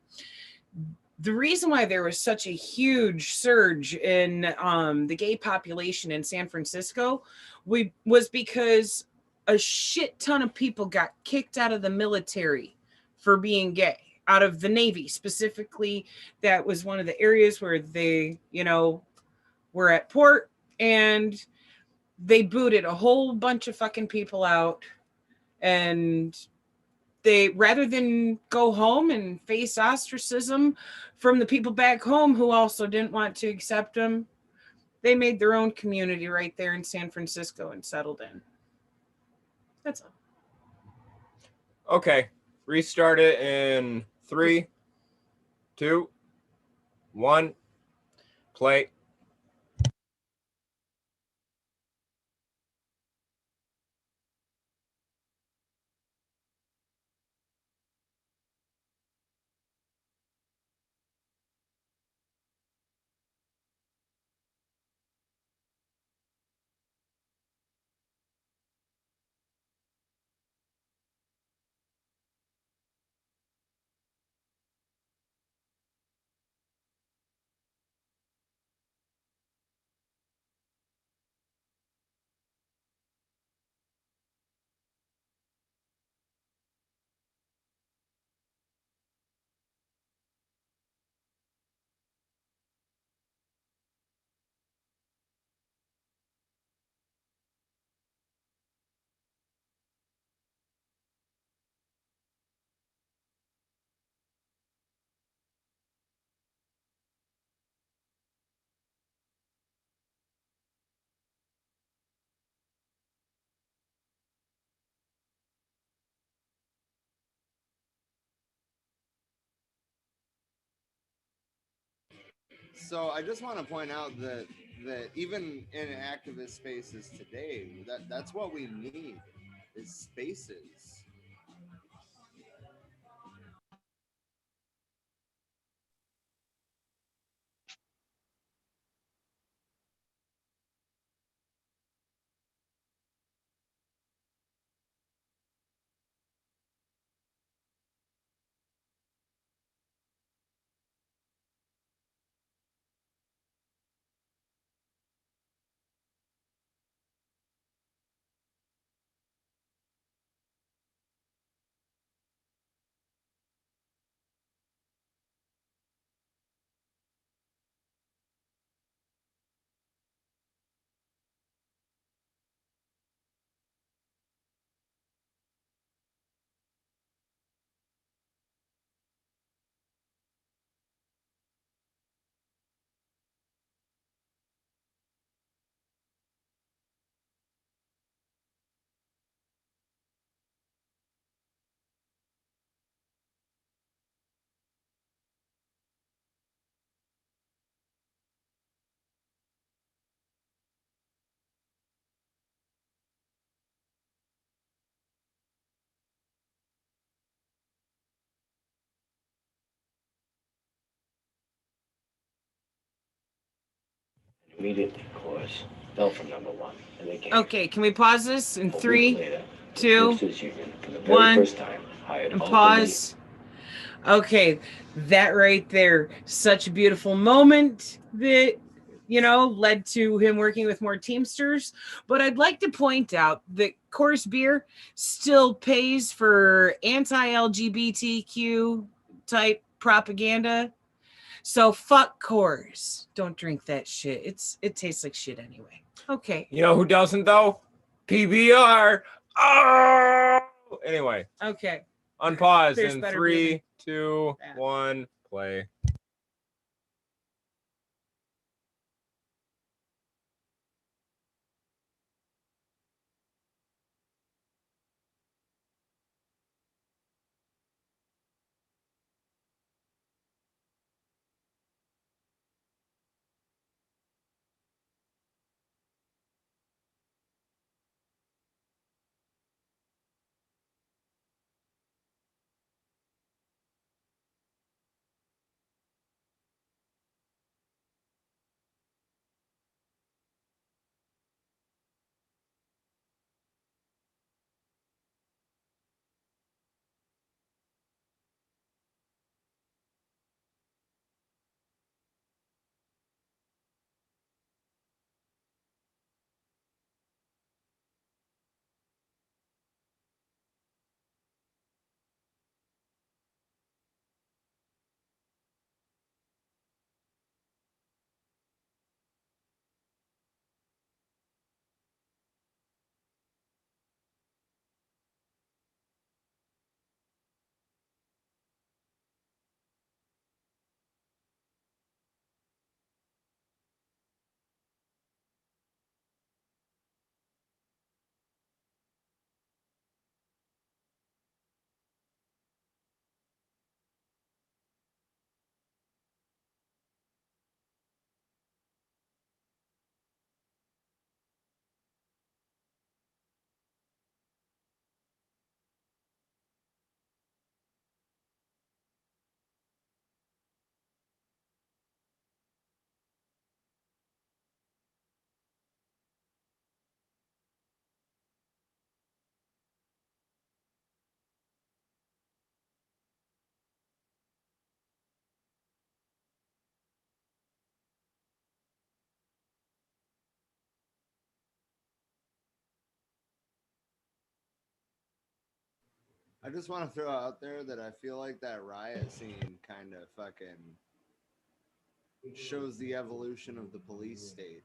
the reason why there was such a huge surge in the gay population in San Francisco was because a shit ton of people got kicked out of the military for being gay, out of the Navy specifically. That was one of the areas where they, were at port, and they booted a whole bunch of fucking people out. And they, rather than go home and face ostracism from the people back home who also didn't want to accept them, they made their own community right there in San Francisco and settled in. That's all. Okay, restart it in 3, 2, 1, play. So I just want to point out that even in activist spaces today, that's what we need is spaces. Immediately, of course, fell from number one, and they came. Okay, can we pause this in A week 3, later, the 2, Teamsters Union, for the very 1, first time, hired and all pause. Okay, that right there, such a beautiful moment that, you know, led to him working with more Teamsters. But I'd like to point out that Coors Beer still pays for anti-LGBTQ type propaganda. So fuck Coors. Don't drink that shit. It tastes like shit anyway. Okay. You know who doesn't though? PBR. Oh, anyway. Okay. Unpause There's in better 3, 2, that. 1, play. I just want to throw out there that I feel like that riot scene kind of fucking shows the evolution of the police state.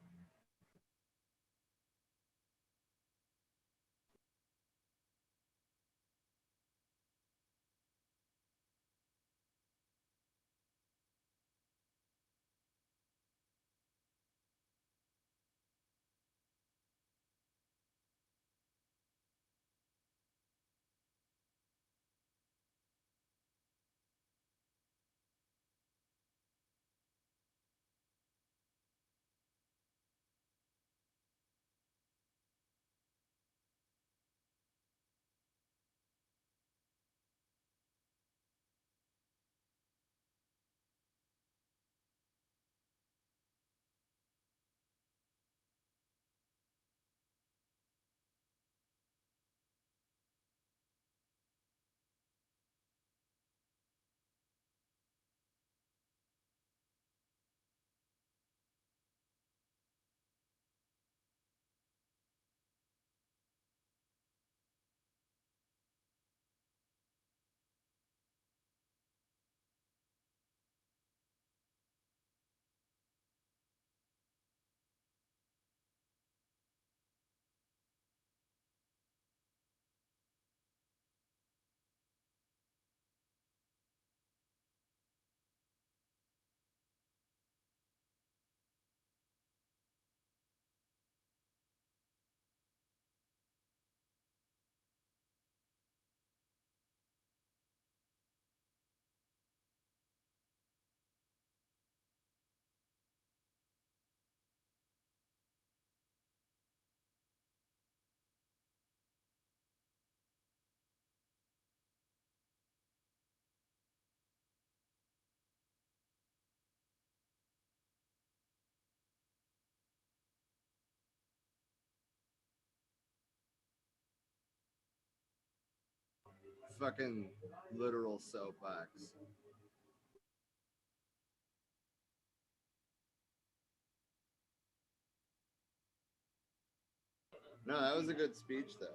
fucking literal soapbox. No, that was a good speech though.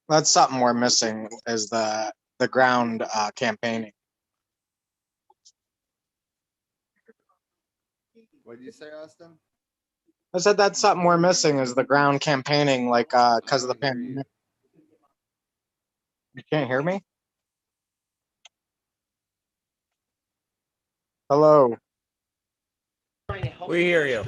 That's something we're missing is the ground campaigning. What did you say, Austin? I said that's something we're missing is the ground campaigning, like because of the I don't hear you. pandemic. You can't hear me? Hello. We hear you.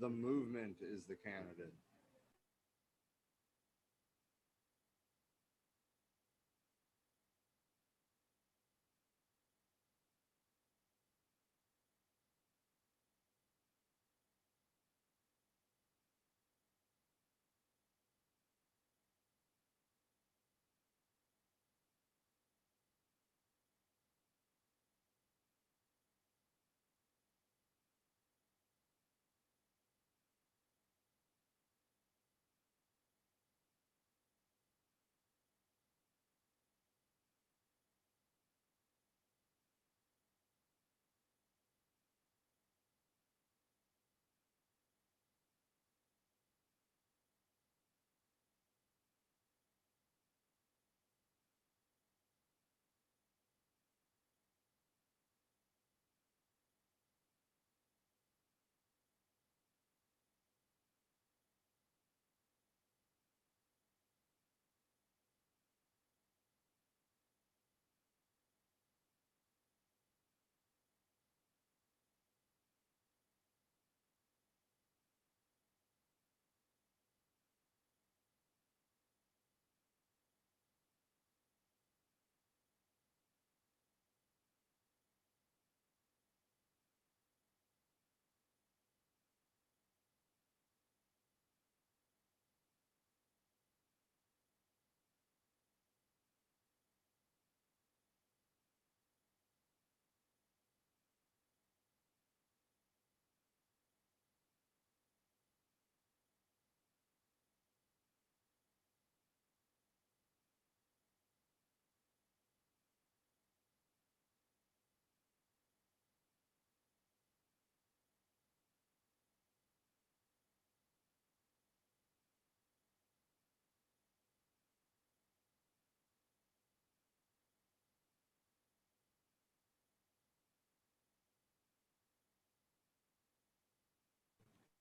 The movement is the candidate.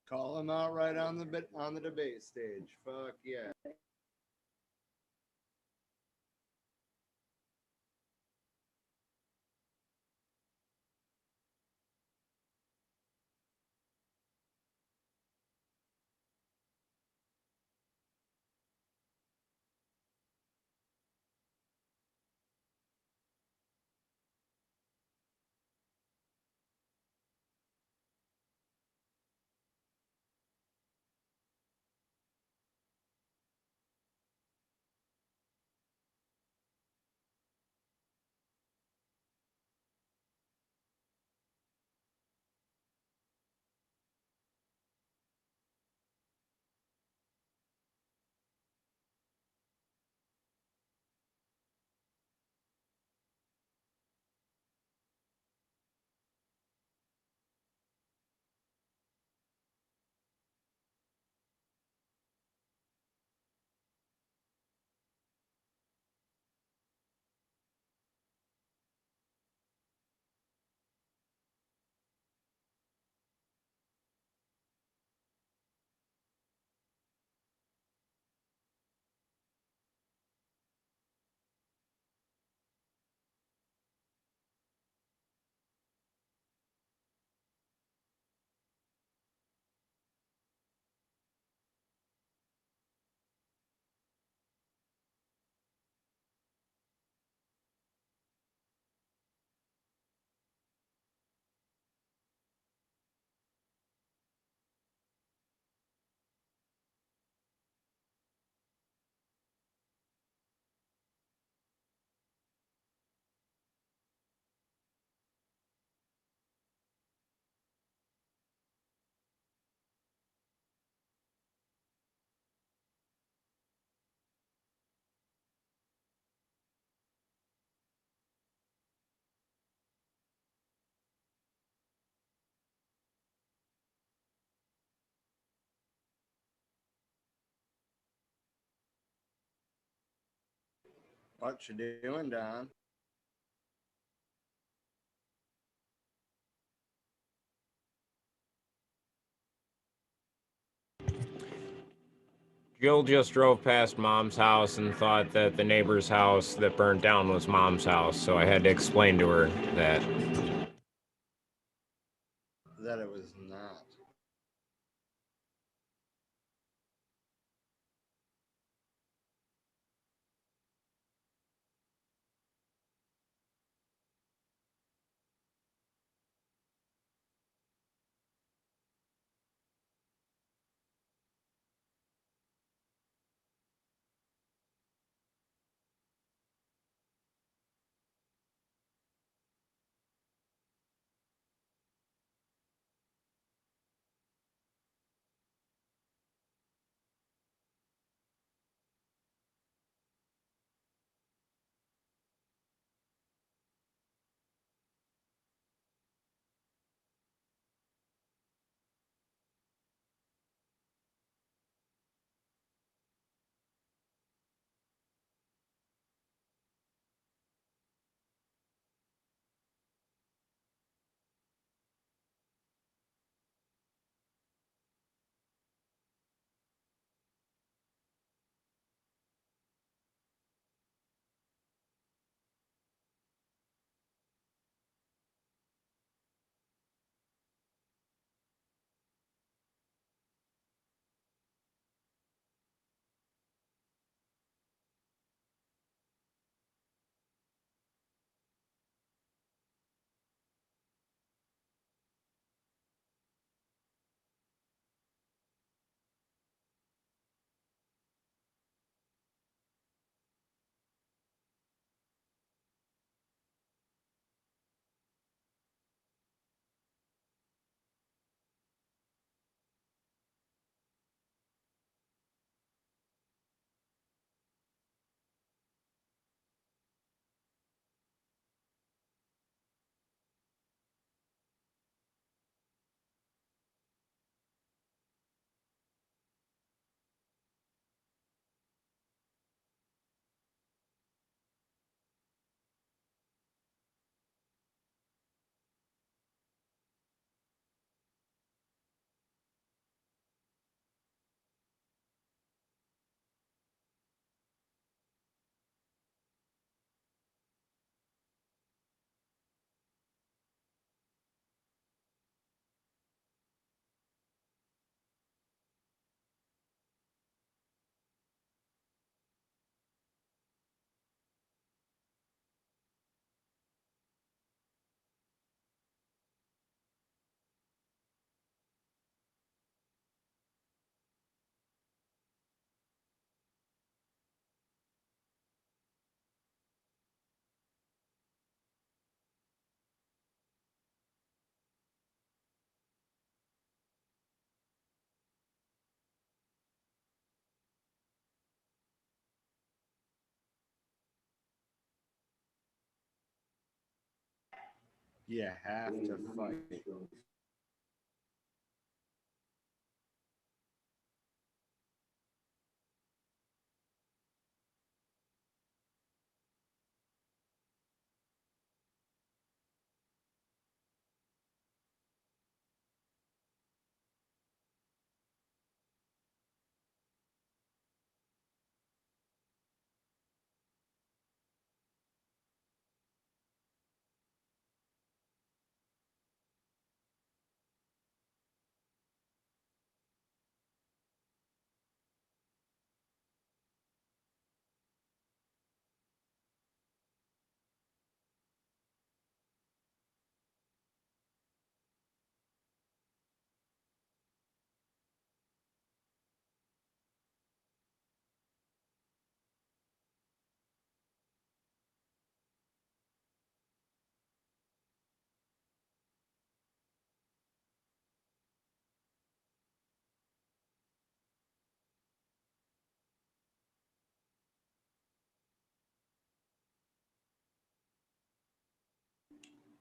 Call him out right on the debate stage. Fuck yeah. What you doing, Don? Jill just drove past Mom's house and thought that the neighbor's house that burned down was Mom's house, so I had to explain to her that. That it was not. You have to fight.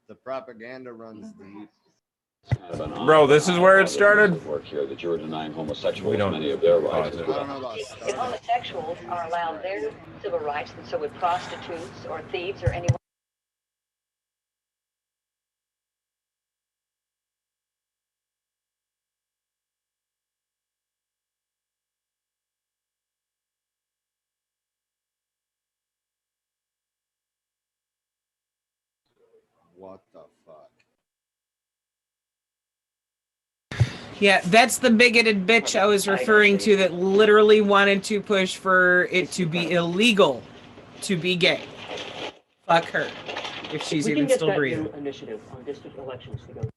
The propaganda runs deep. Bro, this is where it started. Work here that you were denying homosexuals We don't many of their pause rights. it. I don't know about If starting. homosexuals are allowed their civil rights, then so would prostitutes or thieves or anyone. What the fuck? Yeah, that's the bigoted bitch I was referring to that literally wanted to push for it to be illegal to be gay. Fuck her. If she's We can even get still that breathing. new initiative on district elections to go.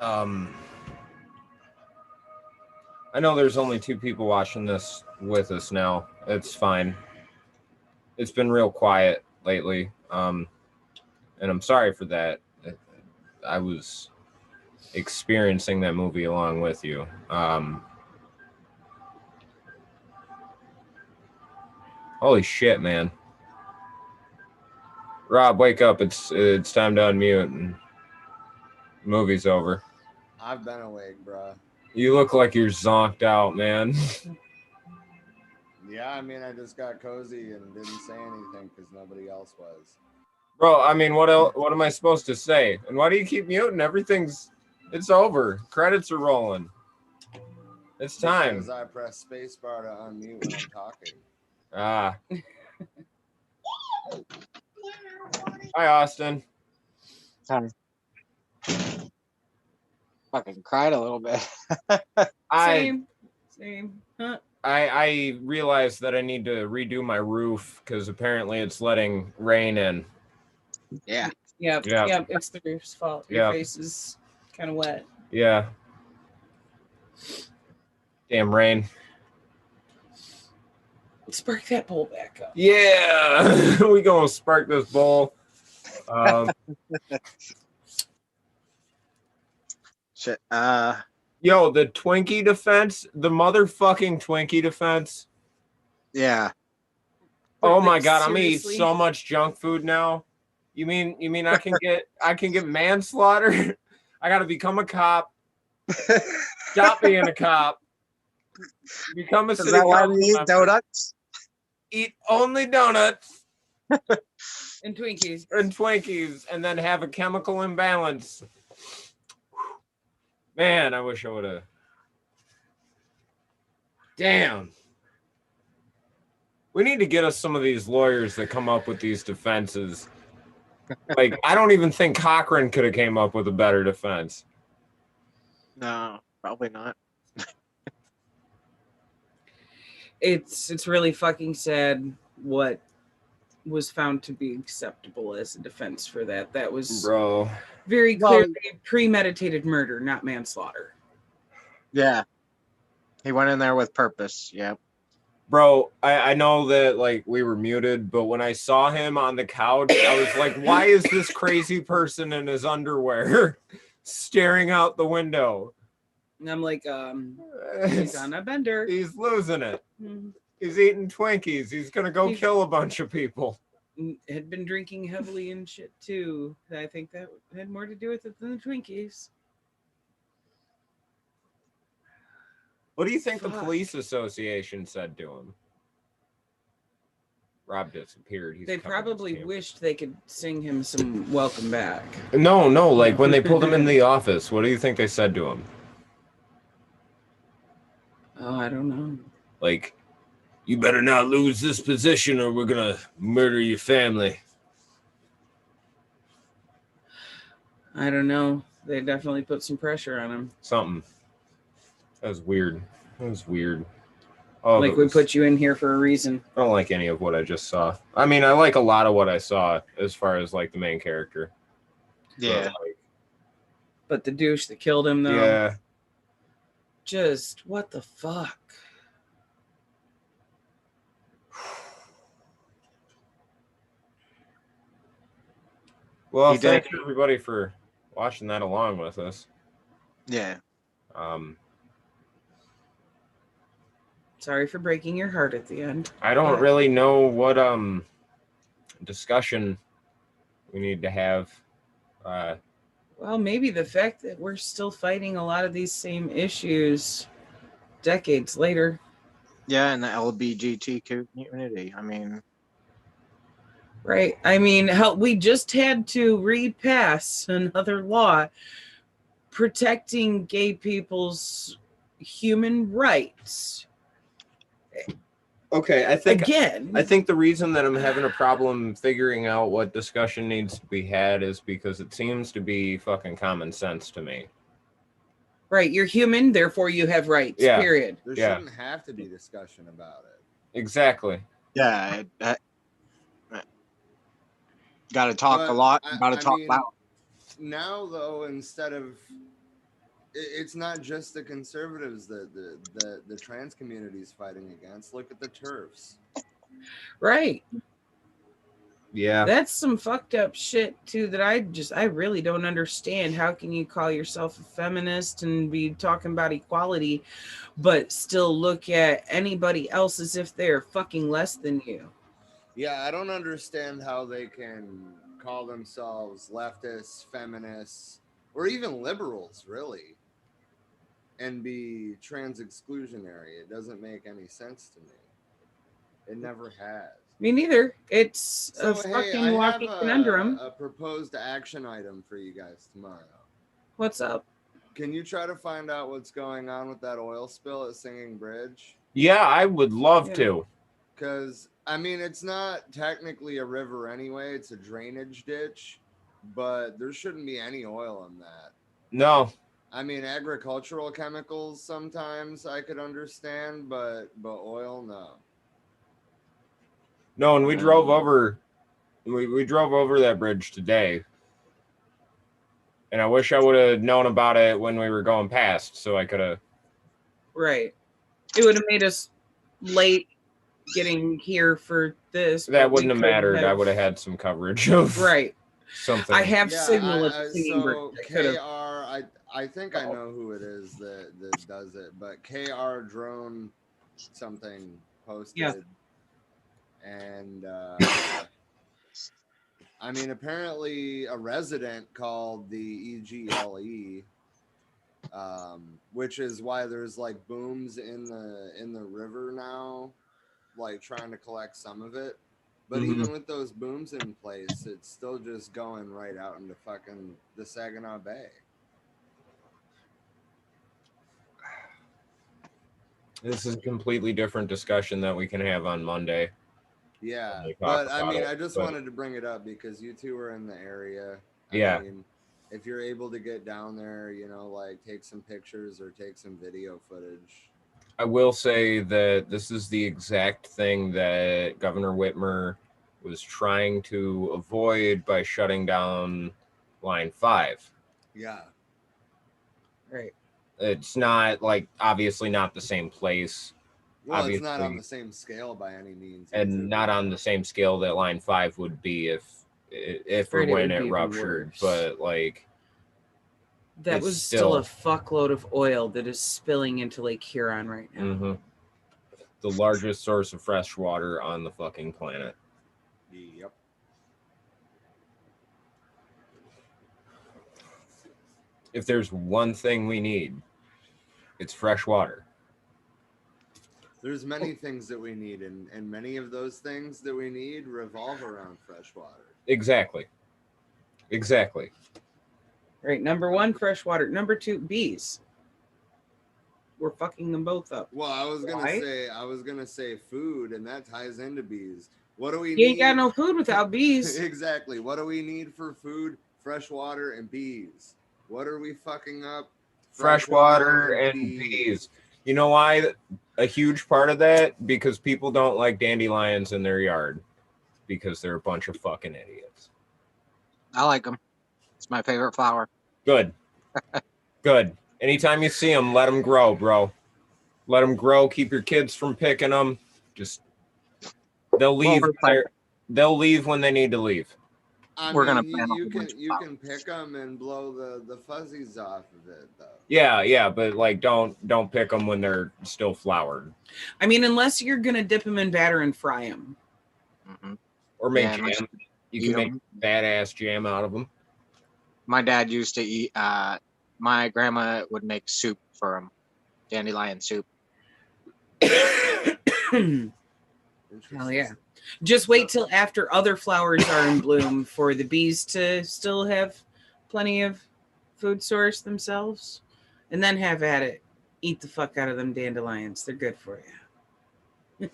I know there's only 2 people watching this with us now. It's fine. It's been real quiet lately. And I'm sorry for that. I was experiencing that movie along with you. Holy shit, man. Rob, wake up. It's time to unmute and movie's over. I've been awake, bro. You look like you're zonked out, man. Yeah, I mean, I just got cozy and didn't say anything because nobody else was. Bro, I mean, what am I supposed to say? And why do you keep muting? It's over. Credits are rolling. It's time. Because I press spacebar to unmute when I'm talking. Ah. Hi, Austin. Sorry. Fucking cried a little bit. Same. Huh? I realized that I need to redo my roof because apparently it's letting rain in. Yeah. Yep. Yeah. Yep. It's the roof's fault. Your Yeah. face is kind of wet. Yeah. Damn rain. Spark that bowl back up. Yeah. We gonna spark this bowl. Shit. Yo, the Twinkie defense, the motherfucking Twinkie defense. Yeah. Oh Like, my god, I'm gonna eat seriously? so much junk food now. You mean I can get manslaughter? I gotta become a cop. Stop being a cop. Become a Is city that why council we eat member. donuts? Eat only donuts And Twinkies. and Twinkies, and then have a chemical imbalance. Man, I wish I would have. Damn. We need to get us some of these lawyers that come up with these defenses. Like, I don't even think Cochran could have came up with a better defense. No, probably not. It's really fucking sad what was found to be acceptable as a defense for that. That was Bro. very Well- clearly premeditated murder, not manslaughter. Yeah. He went in there with purpose. Yep. Bro, I know that like we were muted, but when I saw him on the couch, I was like, why is this crazy person in his underwear staring out the window? And I'm like, he's on a bender. He's losing it. Mhm. He's eating Twinkies. He's gonna go kill a bunch of people. Had been drinking heavily and shit too. I think that had more to do with it than the Twinkies. What do you think the Fuck. police association said to him? Rob disappeared. He's They covered in probably tape. wished they could sing him some welcome back. No, like when they pulled him in the office, what do you think they said to him? Oh, I don't know. Like, you better not lose this position or we're gonna murder your family. I don't know. They definitely put some pressure on him. Something. That was weird. Oh, Like we put you in here for a reason. I don't like any of what I just saw. I mean, I like a lot of what I saw as far as like the main character. Yeah. But, like, But the douche that killed him, though. yeah. Just what the fuck? Well, He did. thank you everybody for watching that along with us. Yeah. Sorry for breaking your heart at the end. I don't really know what discussion we need to have. Well, maybe the fact that we're still fighting a lot of these same issues decades later. Yeah, and the LBGT community. I mean, Right. I mean, hell, we just had to repass another law protecting gay people's human rights. Okay, I think the reason that I'm having a problem figuring out what discussion needs to be had is because it seems to be fucking common sense to me. Right. You're human, therefore you have rights. Yeah. Period. There Yeah. shouldn't have to be discussion about it. Exactly. yeah. Got to talk a But lot. I Got to talk mean, loud. Now, though, instead of it's not just the conservatives that the trans community is fighting against. Look at the TERFs. Right. Yeah. That's some fucked up shit too that I really don't understand. How can you call yourself a feminist and be talking about equality, but still look at anybody else as if they're fucking less than you? Yeah, I don't understand how they can call themselves leftists, feminists, or even liberals, really, and be trans exclusionary. It doesn't make any sense to me. It never has. Me neither. It's So, a hey, fucking I have walking conundrum. a proposed action item for you guys tomorrow. What's up? Can you try to find out what's going on with that oil spill at Singing Bridge? Yeah, I would love Yeah. to. Because, I mean, it's not technically a river anyway. It's a drainage ditch, but there shouldn't be any oil in that. No. I mean, agricultural chemicals sometimes I could understand, but oil, no. No, and we drove over that bridge today. And I wish I would have known about it when we were going past, so I could have. Right. It would have made us late getting here for this. That but we wouldn't have could mattered. I would have had some coverage of Right. something. I have Yeah, signal at the Singing Bridge. so I could've- KR, I think I know who it is that does it, but KR drone something posted, Yeah. and I mean, apparently a resident called the EGLE, which is why there's like booms in the river now, like trying to collect some of it. But Mhm. even with those booms in place, it's still just going right out into fucking the Saginaw Bay. This is a completely different discussion that we can have on Monday. Yeah, We talk but I about mean, it, I just but- wanted to bring it up because you two are in the area. Yeah. I mean, if you're able to get down there, you know, like take some pictures or take some video footage. I will say that this is the exact thing that Governor Whitmer was trying to avoid by shutting down Line 5. Yeah. Right. It's not like obviously not the same place. Well, it's not on Obviously. the same scale by any means. And either, not but- on the same scale that Line 5 would be if or Afraid it when would it be even ruptured. worse. But like That It's was still a still- fuckload of oil that is spilling into Lake Huron right now. mhm. The largest source of fresh water on the fucking planet. Yep. If there's one thing we need, it's fresh water. There's many things that we need, and many of those things that we need revolve around fresh water. Exactly. Right. Number one, fresh water. Number two, bees. We're fucking them both up. Well, I was Why? gonna say food, and that ties into bees. What do we You need? ain't got no food without bees. Exactly. What do we need for food? Fresh water and bees. What are we fucking up? Fresh water and bees. You know why? A huge part of that, because people don't like dandelions in their yard because they're a bunch of fucking idiots. I like them. It's my favorite flower. Good. Good. Anytime you see them, let them grow, bro. Let them grow. Keep your kids from picking them. Just they'll leave. They'll leave when they need to leave. We're gonna you, plant a you whole can bunch of you flowers. can pick them and blow the fuzzies off of it though. Yeah, but like don't pick them when they're still flowered. I mean, unless you're gonna dip them in batter and fry them. Mhm. Or make Yeah, unless jam. You eat can make 'em. badass jam out of them. My dad used to eat. My grandma would make soup for him, dandelion soup. Hell yeah. Just wait till after other flowers are in bloom for the bees to still have plenty of food source themselves, and then have at it. Eat the fuck out of them dandelions. They're good for you.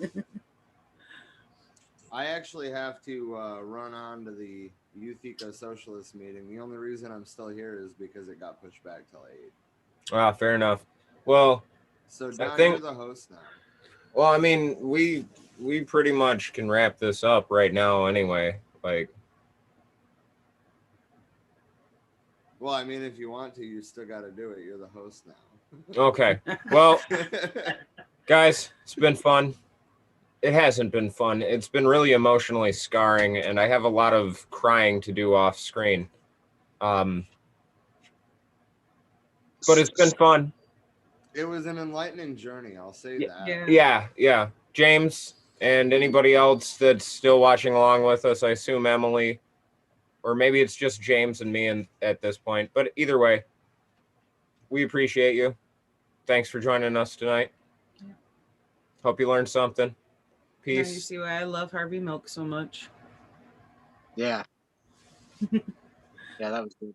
I actually have to run on to the Youth Eco Socialist meeting. The only reason I'm still here is because it got pushed back till 8. Ah, fair enough. Well, So Don, think- you're the host now. Well, I mean, we pretty much can wrap this up right now anyway. Like, Well, I mean, if you want to, you still got to do it. You're the host now. Okay. Well, guys, it's been fun. It hasn't been fun. It's been really emotionally scarring, and I have a lot of crying to do off screen. But it's been fun. It was an enlightening journey. I'll say that. Yeah. James and anybody else that's still watching along with us, I assume Emily, or maybe it's just James and me at this point. But either way, we appreciate you. Thanks for joining us tonight. Yeah. Hope you learned something. Now you Peace. see why I love Harvey Milk so much. Yeah. Yeah, that was good.